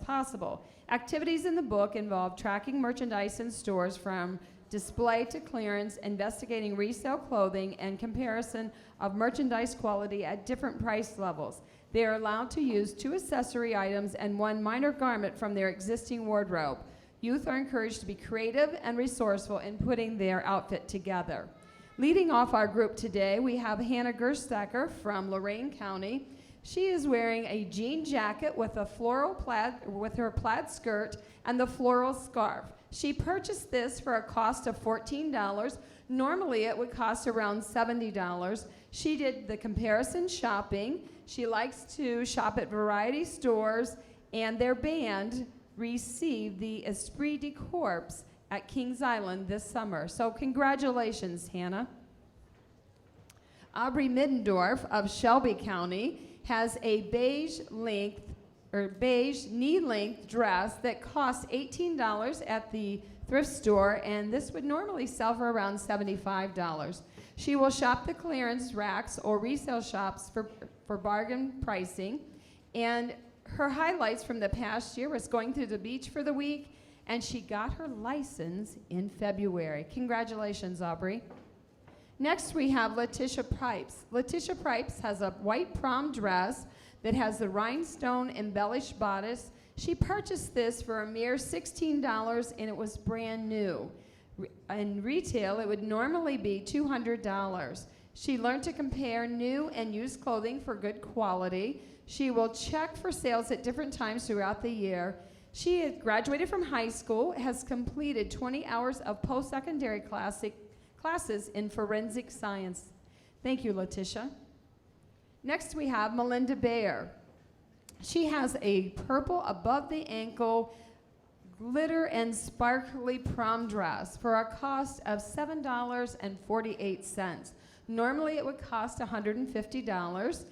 A: possible. Activities in the book involve tracking merchandise in stores from display to clearance, investigating resale clothing, and comparison of merchandise quality at different price levels. They are allowed to use 2 accessory items and 1 minor garment from their existing wardrobe. Youth are encouraged to be creative and resourceful in putting their outfit together. Leading off our group today, we have Hannah Gerstacker from Lorain County. She is wearing a jean jacket with a floral plaid, with her plaid skirt and the floral scarf. She purchased this for a cost of $14. Normally it would cost around $70. She did the comparison shopping. She likes to shop at variety stores, and their band received the Esprit de Corps at Kings Island this summer. So congratulations, Hannah. Aubrey Middendorf of Shelby County has a beige knee-length dress that costs $18 at the thrift store, and this would normally sell for around $75. She will shop the clearance racks or resale shops for bargain pricing, and her highlights from the past year was going to the beach for the week, and she got her license in February. Congratulations, Aubrey. Next, we have Letitia Pipes. Letitia Pipes has a white prom dress that has the rhinestone embellished bodice. She purchased this for a mere $16, and it was brand new. In retail, it would normally be $200. She learned to compare new and used clothing for good quality. She will check for sales at different times throughout the year. She had graduated from high school, has completed 20 hours of post-secondary classes in forensic science. Thank you, Letitia. Next, we have Melinda Bayer. She has a purple above-the-ankle glitter and sparkly prom dress for a cost of $7.48. Normally, it would cost $150.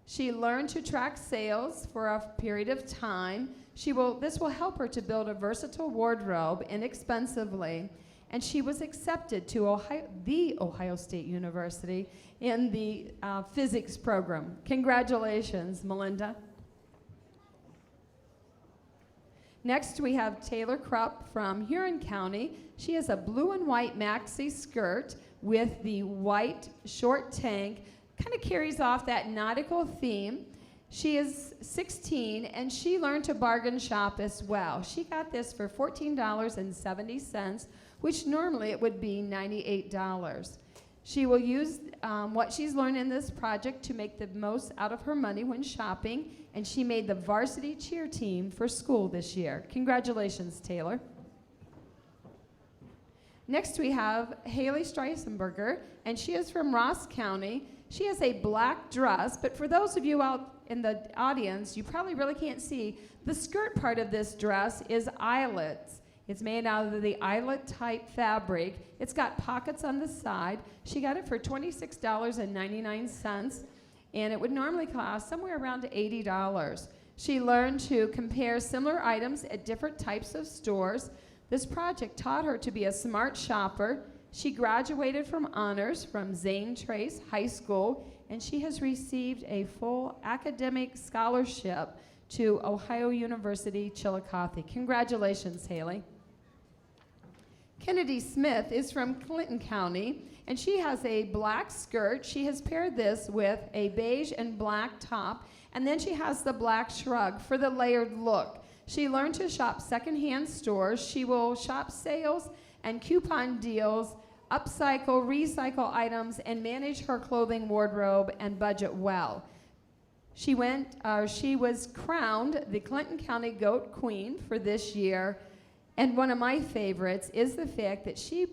A: She learned to track sales for a period of time. This will help her to build a versatile wardrobe inexpensively. And she was accepted to the Ohio State University in the physics program. Congratulations, Melinda. Next, we have Taylor Krupp from Huron County. She has a blue and white maxi skirt with the white short tank. Kind of carries off that nautical theme. She is 16, and she learned to bargain shop as well. She got this for $14.70, which normally it would be $98. She will use what she's learned in this project to make the most out of her money when shopping, and she made the varsity cheer team for school this year. Congratulations, Taylor. Next, we have Haley Streisenberger, and she is from Ross County. She has a black dress, but for those of you out in the audience, you probably really can't see, the skirt part of this dress is eyelets. It's made out of the eyelet-type fabric. It's got pockets on the side. She got it for $26.99, and it would normally cost somewhere around $80. She learned to compare similar items at different types of stores. This project taught her to be a smart shopper. She graduated from honors from Zane Trace High School, and she has received a full academic scholarship to Ohio University Chillicothe. Congratulations, Haley. Kennedy Smith is from Clinton County, and she has a black skirt. She has paired this with a beige and black top, and then she has the black shrug for the layered look. She learned to shop secondhand stores. She will shop sales and coupon deals, upcycle, recycle items, and manage her clothing wardrobe and budget well. She was crowned the Clinton County Goat Queen for this year. And one of my favorites is the fact that she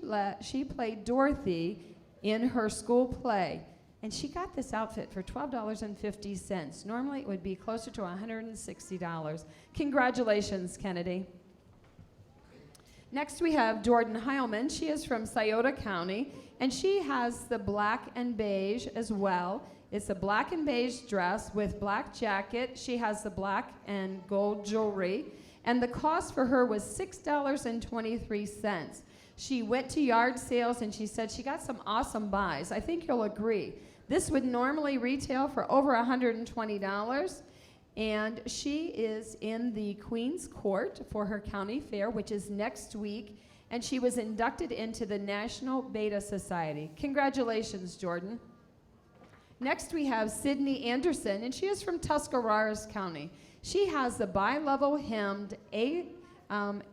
A: played Dorothy in her school play. And she got this outfit for $12.50. Normally it would be closer to $160. Congratulations, Kennedy. Next we have Jordan Heilman. She is from Scioto County, and she has the black and beige as well. It's a black and beige dress with black jacket. She has the black and gold jewelry. And the cost for her was $6.23. She went to yard sales and she said she got some awesome buys. I think you'll agree. This would normally retail for over $120. And she is in the Queen's Court for her county fair, which is next week. And she was inducted into the National Beta Society. Congratulations, Jordan. Next we have Sydney Anderson, and she is from Tuscarawas County. She has the bi-level hemmed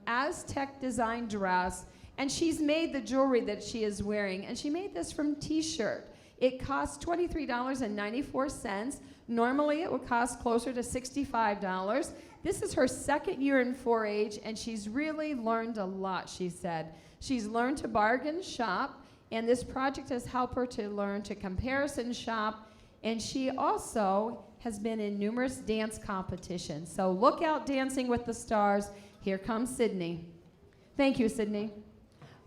A: Aztec design dress, and she's made the jewelry that she is wearing, and she made this from t-shirt. It costs $23.94. Normally it would cost closer to $65. This is her second year in 4-H, and she's really learned a lot, she said. She's learned to bargain shop, and this project has helped her to learn to comparison shop, and she also has been in numerous dance competitions. So look out, Dancing with the Stars. Here comes Sydney. Thank you, Sydney.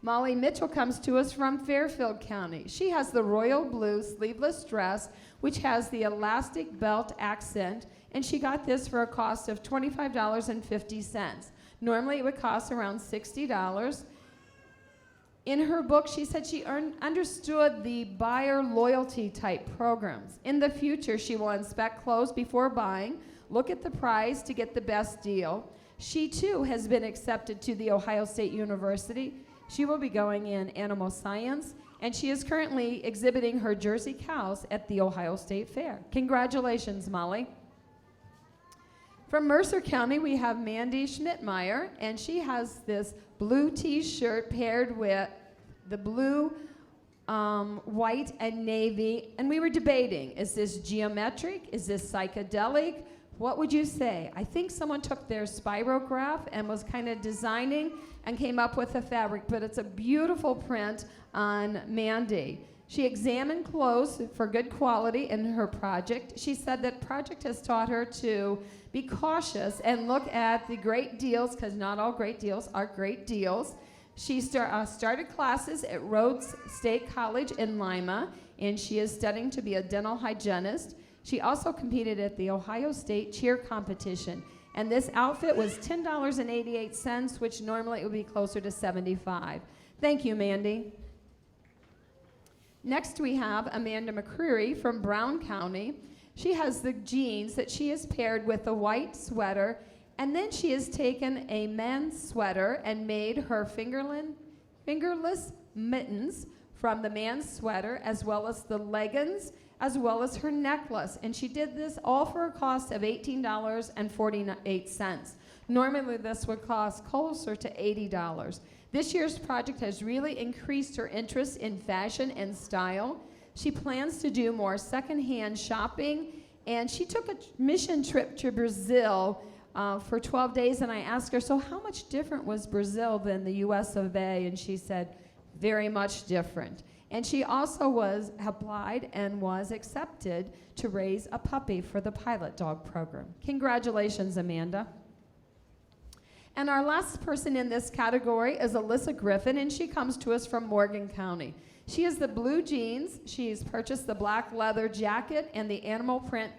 A: Molly Mitchell comes to us from Fairfield County. She has the royal blue sleeveless dress, which has the elastic belt accent, and she got this for a cost of $25.50. Normally it would cost around $60. In her book, she said she understood the buyer loyalty type programs. In the future, she will inspect clothes before buying, look at the price to get the best deal. She too has been accepted to the Ohio State University. She will be going in animal science, and she is currently exhibiting her Jersey cows at the Ohio State Fair. Congratulations, Molly. From Mercer County, we have Mandy Schmidtmeyer, and she has this blue t-shirt paired with the blue, white, and navy. And we were debating, is this geometric? Is this psychedelic? What would you say? I think someone took their spirograph and was kind of designing and came up with the fabric, but it's a beautiful print on Mandy. She examined clothes for good quality in her project. She said that project has taught her to be cautious and look at the great deals, because not all great deals are great deals. She started classes at Rhodes State College in Lima, and she is studying to be a dental hygienist. She also competed at the Ohio State cheer competition, and this outfit was $10.88, which normally it would be closer to $75. Thank you, Mandy. Next, we have Amanda McCreary from Brown County. She has the jeans that she has paired with a white sweater, and then she has taken a men's sweater and made her fingerless mittens from the man's sweater, as well as the leggings, as well as her necklace. And she did this all for a cost of $18.48. Normally, this would cost closer to $80. This year's project has really increased her interest in fashion and style. She plans to do more secondhand shopping, and she took a mission trip to Brazil for 12 days, and I asked her, so how much different was Brazil than the US of A? And she said, very much different. And she also applied and was accepted to raise a puppy for the pilot dog program. Congratulations, Amanda. And our last person in this category is Alyssa Griffin, and she comes to us from Morgan County. She has the blue jeans. She's purchased the black leather jacket and the animal print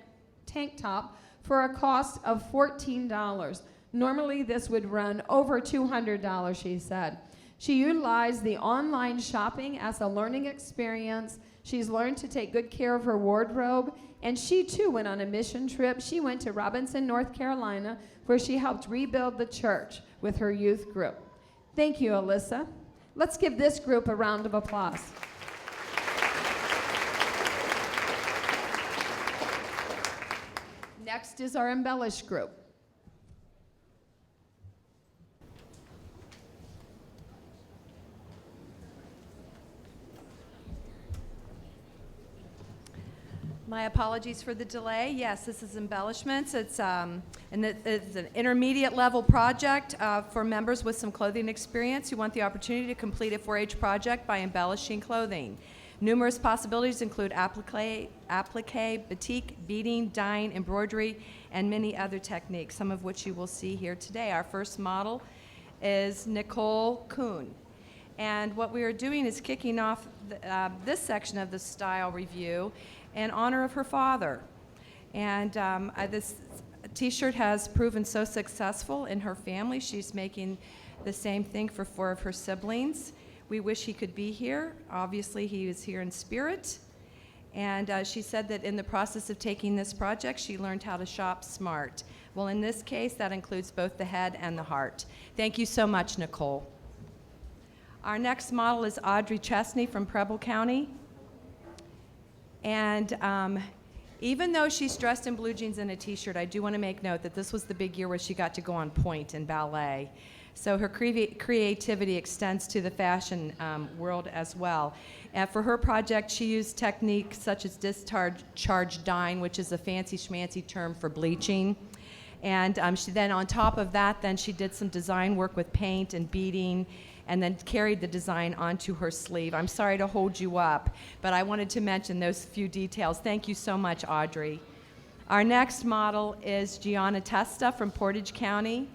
A: tank top for a cost of $14. Normally, this would run over $200, she said. She utilized the online shopping as a learning experience. She's learned to take good care of her wardrobe, and she too went on a mission trip. She went to Robinson, North Carolina, where she helped rebuild the church with her youth group. Thank you, Alyssa. Let's give this group a round of applause. Next is our Embellish group.
E: My apologies for the delay. Yes, this is Embellishments. It's an intermediate level project for members with some clothing experience who want the opportunity to complete a 4-H project by embellishing clothing. Numerous possibilities include applique, batik, beading, dyeing, embroidery, and many other techniques, some of which you will see here today. Our first model is Nicole Kuhn. And what we are doing is kicking off this section of the style review in honor of her father. And this t-shirt has proven so successful in her family. She's making the same thing for 4 of her siblings. We wish he could be here. Obviously, he is here in spirit. And she said that in the process of taking this project, she learned how to shop smart. Well, in this case, that includes both the head and the heart. Thank you so much, Nicole. Our next model is Audrey Chesney from Preble County. And even though she's dressed in blue jeans and a t-shirt, I do want to make note that this was the big year where she got to go on pointe in ballet. So her creativity extends to the fashion world as well. And for her project, she used techniques such as discharge dyeing, which is a fancy schmancy term for bleaching. And she then, on top of that, then she did some design work with paint and beading, and then carried the design onto her sleeve. I'm sorry to hold you up, but I wanted to mention those few details. Thank you so much, Audrey. Our next model is Gianna Testa from Portage County,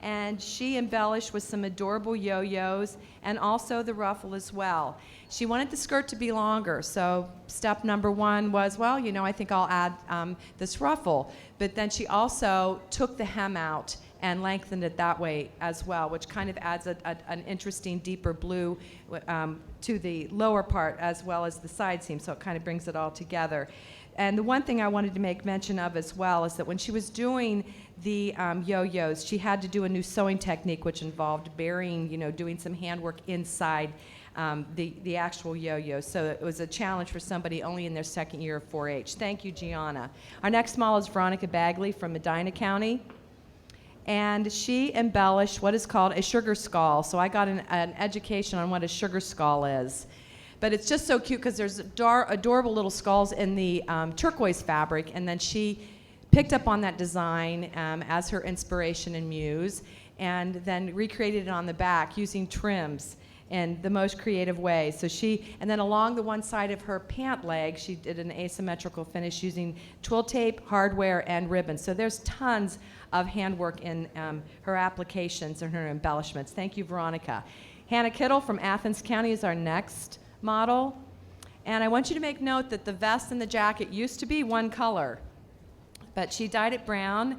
E: and she embellished with some adorable yo-yos and also the ruffle as well. She wanted the skirt to be longer, so step number 1 was, well, you know, I think I'll add this ruffle. But then she also took the hem out and lengthened it that way as well, which kind of adds an interesting deeper blue to the lower part as well as the side seam, so it kind of brings it all together. And the one thing I wanted to make mention of as well is that when she was doing the yo-yos, she had to do a new sewing technique which involved burying, you know, doing some handwork inside the actual yo-yo. So it was a challenge for somebody only in their second year of 4-H. Thank you, Gianna. Our next model is Veronica Bagley from Medina County. And she embellished what is called a sugar skull. So I got an education on what a sugar skull is. But it's just so cute because there's adorable little skulls in the turquoise fabric, and then she picked up on that design as her inspiration and muse, and then recreated it on the back using trims in the most creative way. So and then along the one side of her pant leg, she did an asymmetrical finish using twill tape, hardware, and ribbon. So there's tons of handwork in her applications and her embellishments. Thank you, Veronica. Hannah Kittle from Athens County is our next model. And I want you to make note that the vest and the jacket used to be one color, but she dyed it brown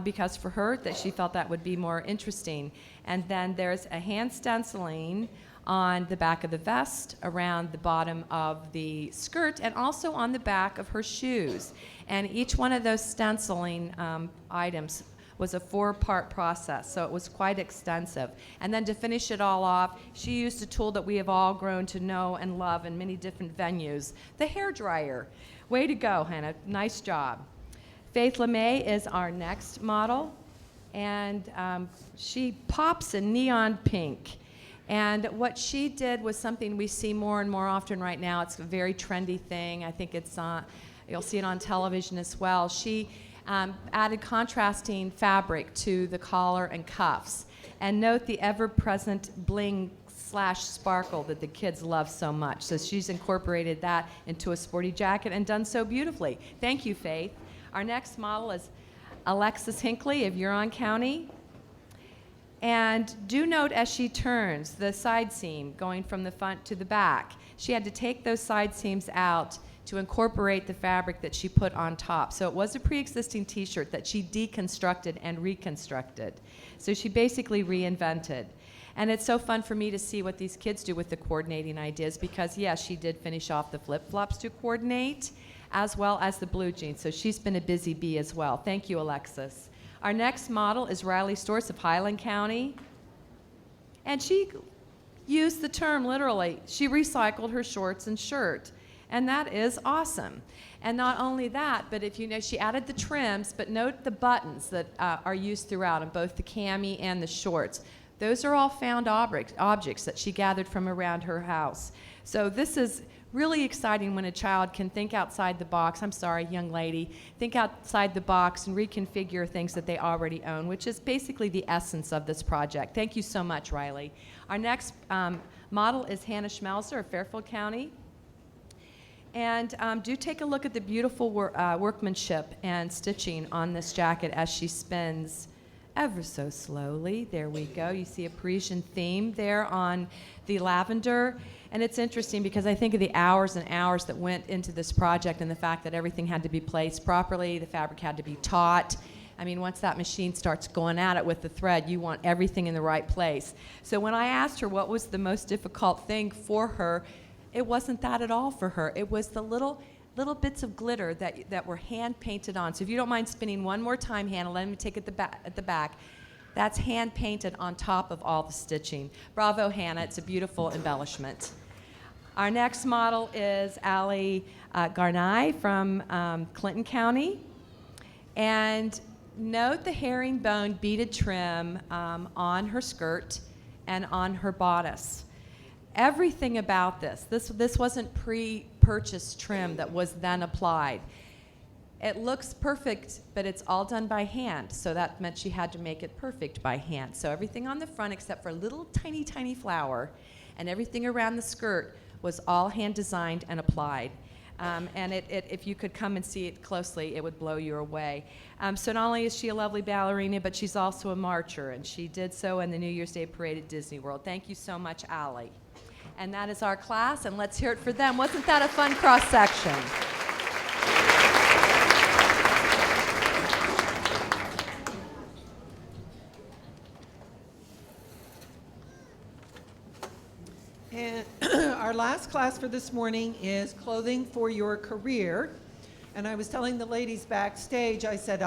E: because for her that she felt that would be more interesting. And then there's a hand stenciling on the back of the vest, around the bottom of the skirt, and also on the back of her shoes. And each one of those stenciling items was a 4-part process, so it was quite extensive. And then to finish it all off, she used a tool that we have all grown to know and love in many different venues, the hair dryer. Way to go, Hannah, nice job. Faith LeMay is our next model, and she pops in neon pink. And what she did was something we see more and more often right now. It's a very trendy thing. I think it's you'll see it on television as well. She added contrasting fabric to the collar and cuffs. And note the ever-present bling/sparkle that the kids love so much. So she's incorporated that into a sporty jacket and done so beautifully. Thank you, Faith. Our next model is Alexis Hinckley of Huron County. And do note as she turns the side seam going from the front to the back. She had to take those side seams out to incorporate the fabric that she put on top. So it was a pre-existing t-shirt that she deconstructed and reconstructed. So she basically reinvented. And it's so fun for me to see what these kids do with the coordinating ideas because, yes, she did finish off the flip-flops to coordinate as well as the blue jeans. So she's been a busy bee as well. Thank you, Alexis. Our next model is Riley Storrs of Highland County. And she used the term literally. She recycled her shorts and shirt. And that is awesome. And not only that, but if you know, she added the trims, but note the buttons that are used throughout on both the cami and the shorts. Those are all found objects that she gathered from around her house. So this is really exciting when a child can think outside the box. I'm sorry, young lady. Think outside the box and reconfigure things that they already own, which is basically the essence of this project. Thank you so much, Riley. Our next model is Hannah Schmelzer of Fairfield County. And do take a look at the beautiful workmanship and stitching on this jacket as she spins ever so slowly. There we go. You see a Parisian theme there on the lavender. And it's interesting because I think of the hours and hours that went into this project and the fact that everything had to be placed properly, the fabric had to be taut. I mean, once that machine starts going at it with the thread, you want everything in the right place. So when I asked her what was the most difficult thing for her, it wasn't that at all for her. It was the little bits of glitter that were hand painted on. So if you don't mind spinning one more time, Hannah, let me take it at the back. That's hand painted on top of all the stitching. Bravo, Hannah. It's a beautiful embellishment. Our next model is Allie Garnay from Clinton County. And note the herringbone beaded trim on her skirt and on her bodice. Everything about this wasn't pre-purchased trim that was then applied. It looks perfect, but it's all done by hand, so that meant she had to make it perfect by hand. So everything on the front except for a little tiny, tiny flower and everything around the skirt was all hand designed and applied. And if you could come and see it closely, it would blow you away. So not only is she a lovely ballerina, but she's also a marcher, and she did so in the New Year's Day parade at Disney World. Thank you so much, Allie. And that is our class, and let's hear it for them. Wasn't that a fun cross-section?
C: And our last class for this morning is Clothing for Your Career. And I was telling the ladies backstage, I said,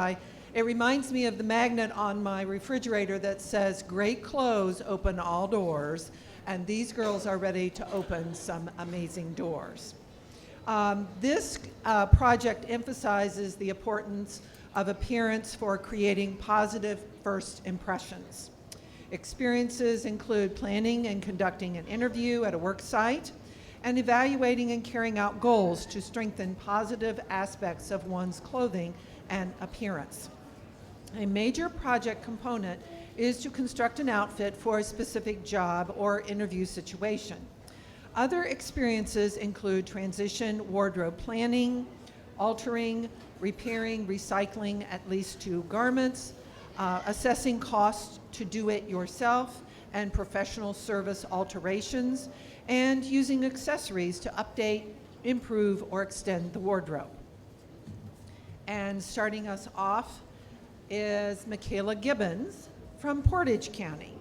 C: it reminds me of the magnet on my refrigerator that says, "Great clothes open all doors." And these girls are ready to open some amazing doors. This project emphasizes the importance of appearance for creating positive first impressions. Experiences include planning and conducting an interview at a work site and evaluating and carrying out goals to strengthen positive aspects of one's clothing and appearance. A major project component is to construct an outfit for a specific job or interview situation. Other experiences include transition, wardrobe planning, altering, repairing, recycling at least 2 garments, assessing costs to do it yourself, and professional service alterations, and using accessories to update improve or extend the wardrobe. And starting us off is Michaela Gibbons from Portage County.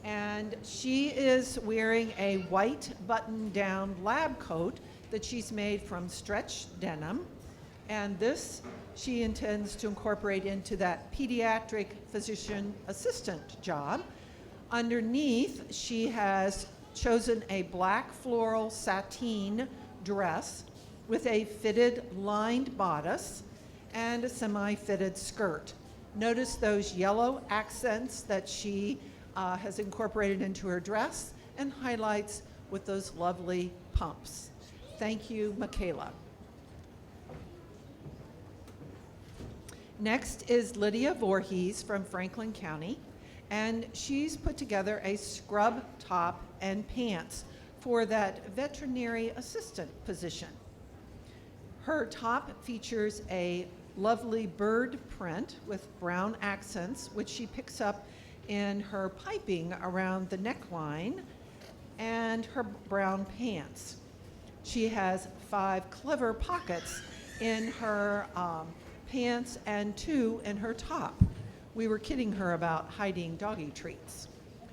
C: And she is wearing a white button-down lab coat that she's made from stretch denim. And this she intends to incorporate into that pediatric physician assistant job. Underneath, she has chosen a black floral sateen dress with a fitted lined bodice and a semi-fitted skirt. Notice those yellow accents that she has incorporated into her dress and highlights with those lovely pumps. Thank you, Michaela. Next is Lydia Voorhees from Franklin County, and she's put together a scrub top and pants for that veterinary assistant position. Her top features a lovely bird print with brown accents, which she picks up in her piping around the neckline and her brown pants. She has 5 clever pockets in her pants and 2 in her top. We were kidding her about hiding doggy treats,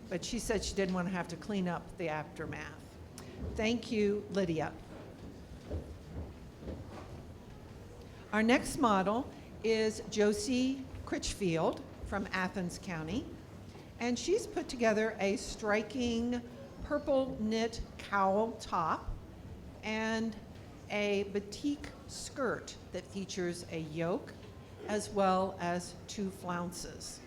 C: but she said she didn't want to have to clean up the aftermath. Thank you, Lydia. Our next model is Josie Critchfield from Athens County, and she's put together a striking purple knit cowl top and a batik skirt that features a yoke as well as 2 flounces.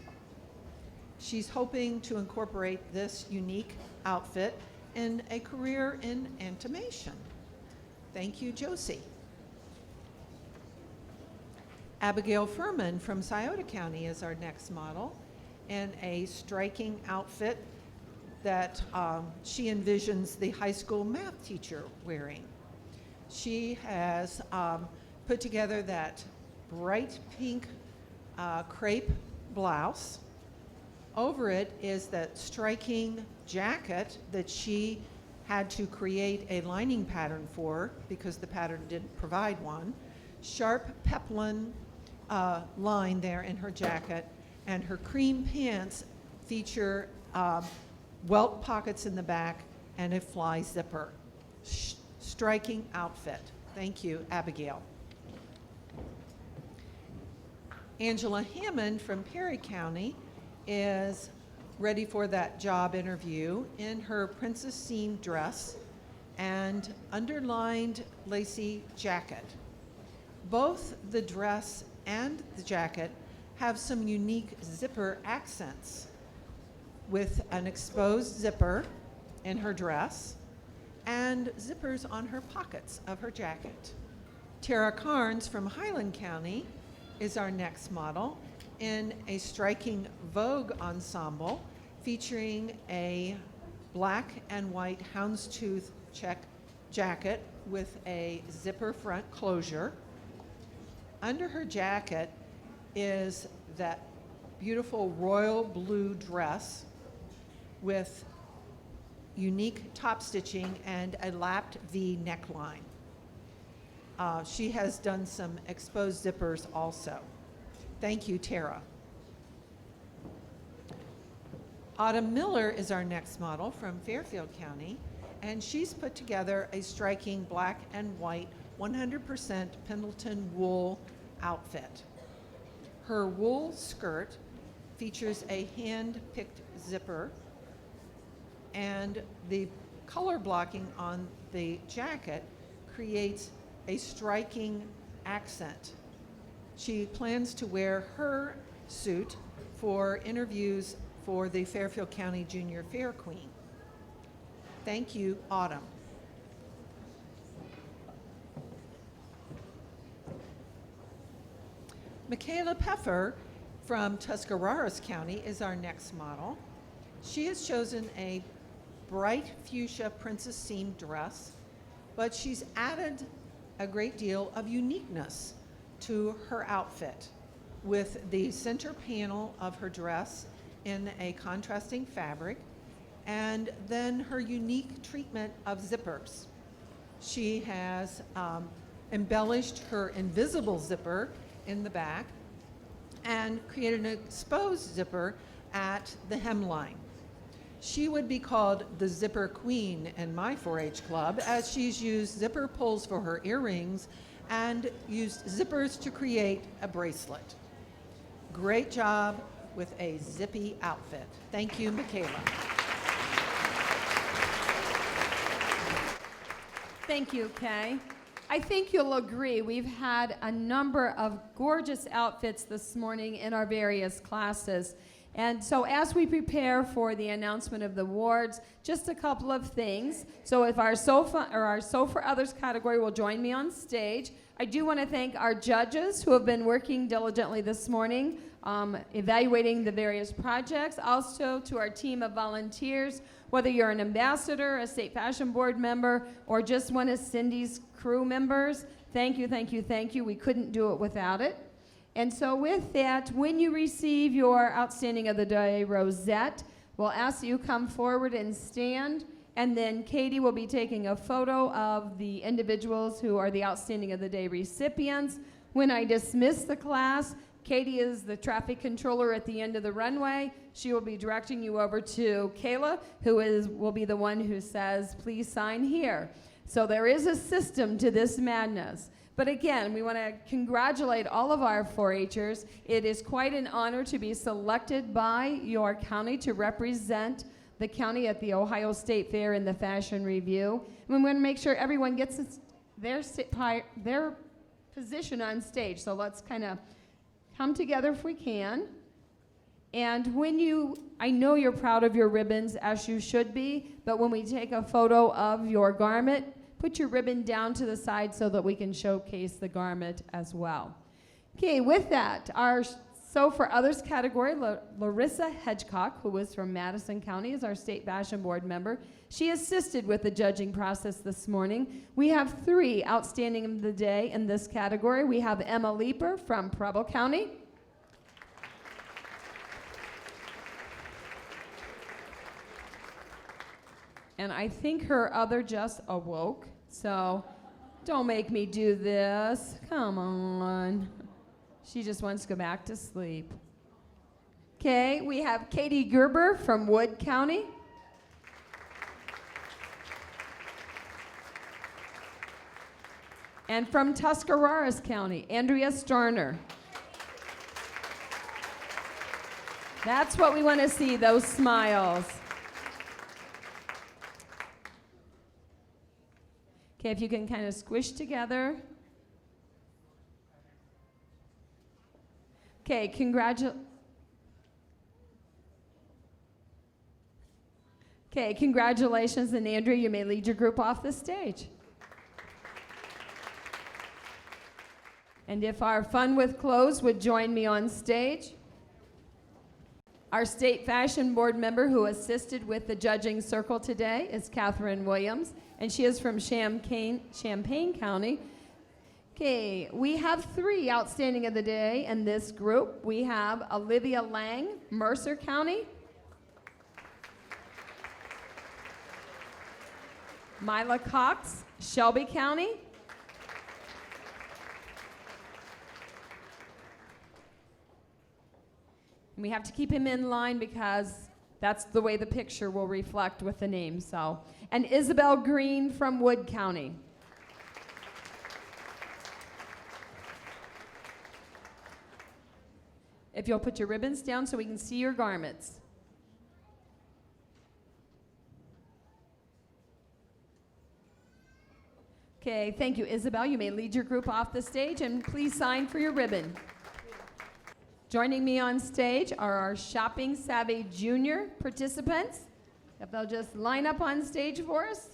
C: She's hoping to incorporate this unique outfit in a career in animation. Thank you, Josie. Abigail Furman from Scioto County is our next model in a striking outfit that she envisions the high school math teacher wearing. She has put together that bright pink crepe blouse. Over it is that striking jacket that she had to create a lining pattern for because the pattern didn't provide one. Sharp peplum line there in her jacket, and her cream pants feature welt pockets in the back and a fly zipper. Striking outfit. Thank you, Abigail. Angela Hammond from Perry County is ready for that job interview in her princess seam dress and underlined lacy jacket. Both the dress and the jacket have some unique zipper accents with an exposed zipper in her dress and zippers on her pockets of her jacket. Tara Carnes from Highland County is our next model in a striking Vogue ensemble featuring a black and white houndstooth check jacket with a zipper front closure. Under her jacket is that beautiful royal blue dress with unique top stitching and a lapped V neckline. She has done some exposed zippers also. Thank you, Tara. Autumn Miller is our next model from Fairfield County, and she's put together a striking black and white 100% Pendleton wool outfit. Her wool skirt features a hand-picked zipper, and the color blocking on the jacket creates a striking accent. She plans to wear her suit for interviews for the Fairfield County Junior Fair Queen. Thank you, Autumn. Michaela Peffer from Tuscarawas County is our next model. She has chosen a bright fuchsia princess seam dress, but she's added a great deal of uniqueness to her outfit with the center panel of her dress in a contrasting fabric and then her unique treatment of zippers. She has embellished her invisible zipper in the back and created an exposed zipper at the hemline. She would be called the zipper queen in my 4-H club, as she's used zipper pulls for her earrings and used zippers to create a bracelet. Great job with a zippy outfit. Thank you, Michaela.
A: Thank you, Kay. I think you'll agree we've had a number of gorgeous outfits this morning in our various classes. And so as we prepare for the announcement of the awards, just a couple of things. So if our Sew for Others category will join me on stage, I do want to thank our judges who have been working diligently this morning, evaluating the various projects. Also to our team of volunteers, whether you're an ambassador, a state fashion board member, or just one of Cindy's crew members, thank you, thank you, thank you. We couldn't do it without it. And so with that, when you receive your Outstanding of the Day rosette, we'll ask that you come forward and stand, and then Katie will be taking a photo of the individuals who are the Outstanding of the Day recipients. When I dismiss the class, Katie is the traffic controller at the end of the runway. She will be directing you over to Kayla, who will be the one who says, please sign here. So there is a system to this madness. But again, we want to congratulate all of our 4-Hers. It is quite an honor to be selected by your county to represent the county at the Ohio State Fair in the Fashion Revue. And we want to make sure everyone gets their position on stage. So let's kind of come together if we can. And I know you're proud of your ribbons, as you should be, but when we take a photo of your garment, put your ribbon down to the side so that we can showcase the garment as well. Okay, with that, our Sew for Others category, Larissa Hedgecock, who is from Madison County, is our state fashion board member. She assisted with the judging process this morning. We have 3 Outstanding of the Day in this category. We have Emma Leeper from Preble County. And I think her other just awoke, so don't make me do this. Come on. She just wants to go back to sleep. Okay, we have Katie Gerber from Wood County. And from Tuscarawas County, Andrea Starner. That's what we want to see, those smiles. Okay, if you can kind of squish together. Okay, congratulations, and Andrea, you may lead your group off the stage. And if our Fun with Clothes would join me on stage. Our state fashion board member who assisted with the judging circle today is Catherine Williams, and she is from Champaign County. Okay, we have 3 Outstanding of the Day in this group. We have Olivia Lang, Mercer County. Mila Cox, Shelby County. And we have to keep him in line because that's the way the picture will reflect with the name. So, and Isabel Green from Wood County. If you'll put your ribbons down so we can see your garments. Okay, thank you, Isabel. You may lead your group off the stage, and please sign for your ribbon. Joining me on stage are our Shopping Savvy Junior participants. If they'll just line up on stage for us.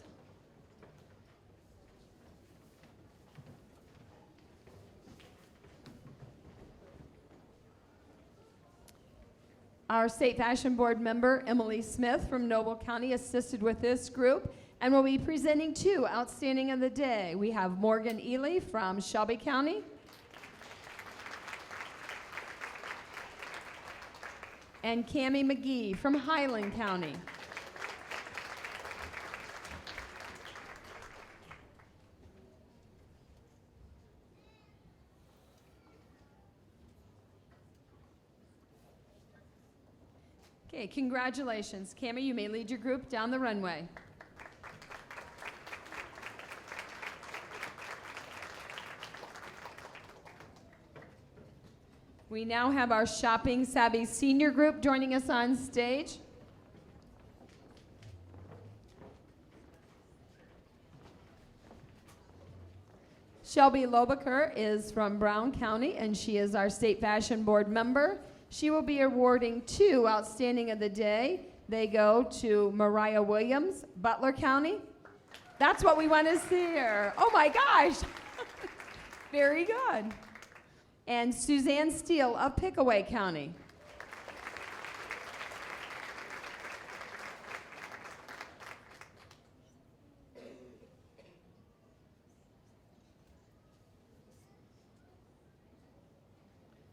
A: Our State Fashion Board member, Emily Smith from Noble County, assisted with this group and will be presenting 2 Outstanding of the Day. We have Morgan Ely from Shelby County. And Cammie McGee from Highland County. Okay, congratulations. Cami, you may lead your group down the runway. We now have our Shopping Savvy Senior Group joining us on stage. Shelby Lobaker is from Brown County, and she is our State Fashion Board member. She will be awarding 2 Outstanding of the Day. They go to Mariah Williams, Butler County. That's what we want to see here. Oh my gosh. Very good. And Suzanne Steele of Pickaway County.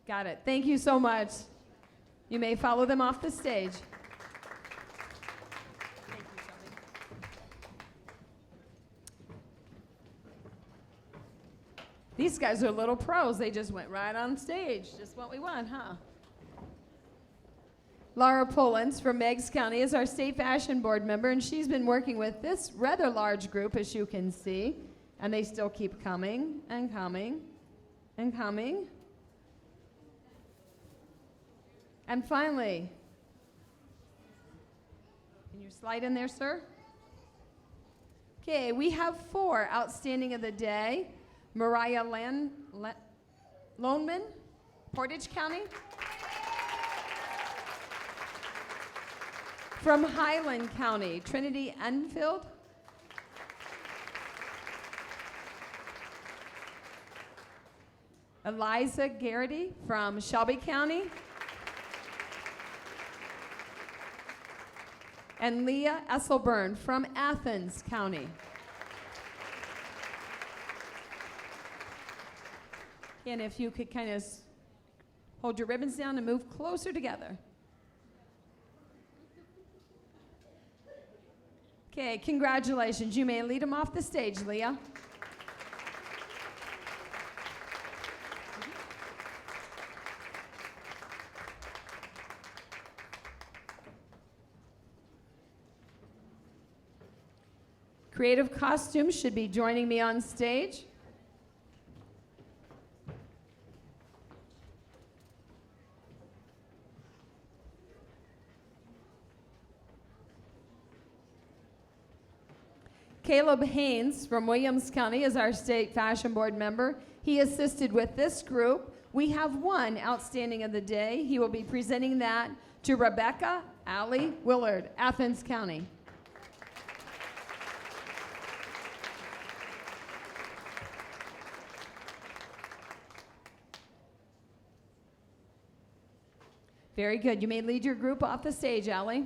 A: Got it. Thank you so much. You may follow them off the stage. These guys are little pros. They just went right on stage. Just what we want, huh? Laura Pullens from Meigs County is our State Fashion Board member, and she's been working with this rather large group, as you can see, and they still keep coming and coming and coming. And finally, can you slide in there, sir? Okay, we have 4 Outstanding of the Day. Mariah Loneman, Portage County. From Highland County, Trinity Enfield. Eliza Garrity from Shelby County. And Leah Esselburn from Athens County. And if you could kind of hold your ribbons down and move closer together. Okay, congratulations. You may lead them off the stage, Leah. Creative Costumes should be joining me on stage. Caleb Haynes from Williams County is our State Fashion Board member. He assisted with this group. We have 1 Outstanding of the Day. He will be presenting that to Rebecca Allie Willard, Athens County. Very good. You may lead your group off the stage, Allie.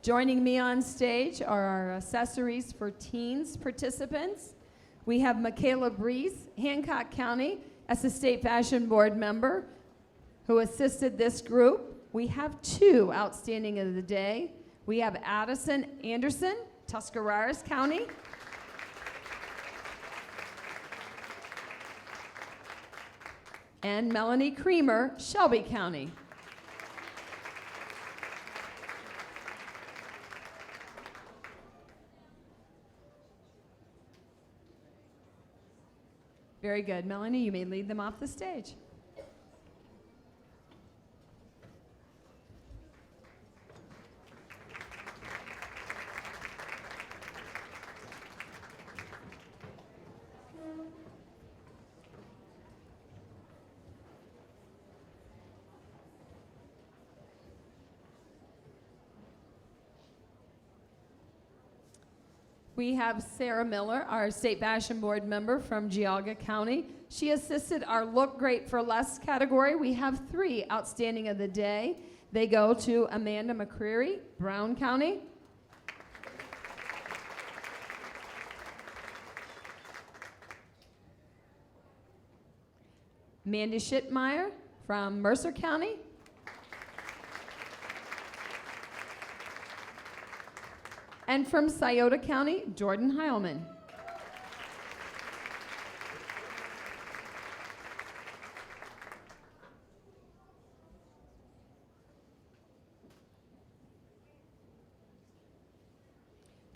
A: Joining me on stage are our Accessories for Teens participants. We have Michaela Breeze, Hancock County, as a State Fashion Board member who assisted this group. We have 2 Outstanding of the Day. We have Addison Anderson, Tuscarawas County. And Melanie Creamer, Shelby County. Very good. Melanie, you may lead them off the stage. We have Sarah Miller, our State Fashion Board member from Geauga County. She assisted our Look Great for Less category. We have 3 Outstanding of the Day. They go to Amanda McCreary, Brown County. Mandy Schittmeyer from Mercer County. And from Scioto County, Jordan Heilman.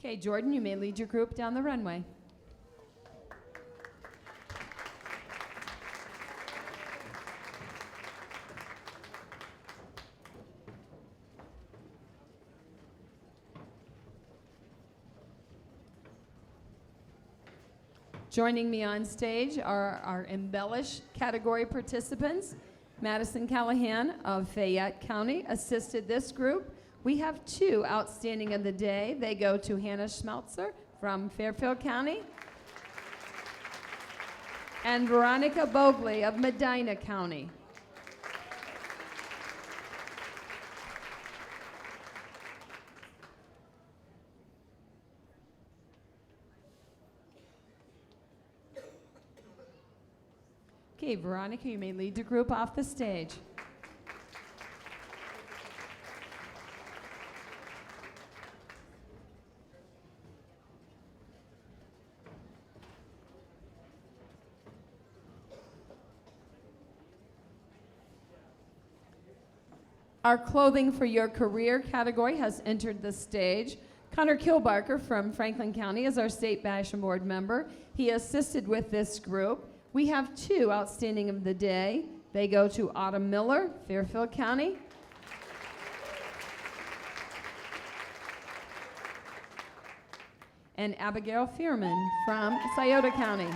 A: Okay, Jordan, you may lead your group down the runway. Joining me on stage are our Embellish category participants. Madison Callahan of Fayette County assisted this group. We have 2 outstanding of the day. They go to Hannah Schmelzer from Fairfield County and Veronica Bogley of Medina County. Okay, Veronica, you may lead the group off the stage. Our Clothing for Your Career category has entered the stage. Connor Kilbarker from Franklin County is our State Fashion Board member. He assisted with this group. We have 2 outstanding of the day. They go to Autumn Miller, Fairfield County, and Abigail Fearman from Scioto County.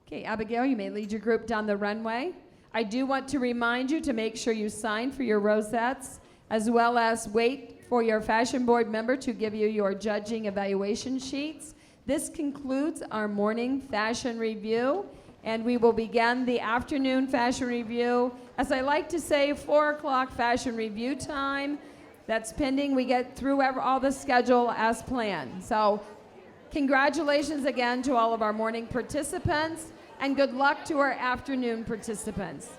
A: Okay, Abigail, you may lead your group down the runway. I do want to remind you to make sure you sign for your rosettes, as well as wait for your fashion board member to give you your judging evaluation sheets. This concludes our morning fashion review, and we will begin the afternoon fashion review. As I like to say, 4 o'clock fashion review time. That's pending we get through all the schedule as planned. So congratulations again to all of our morning participants, and good luck to our afternoon participants.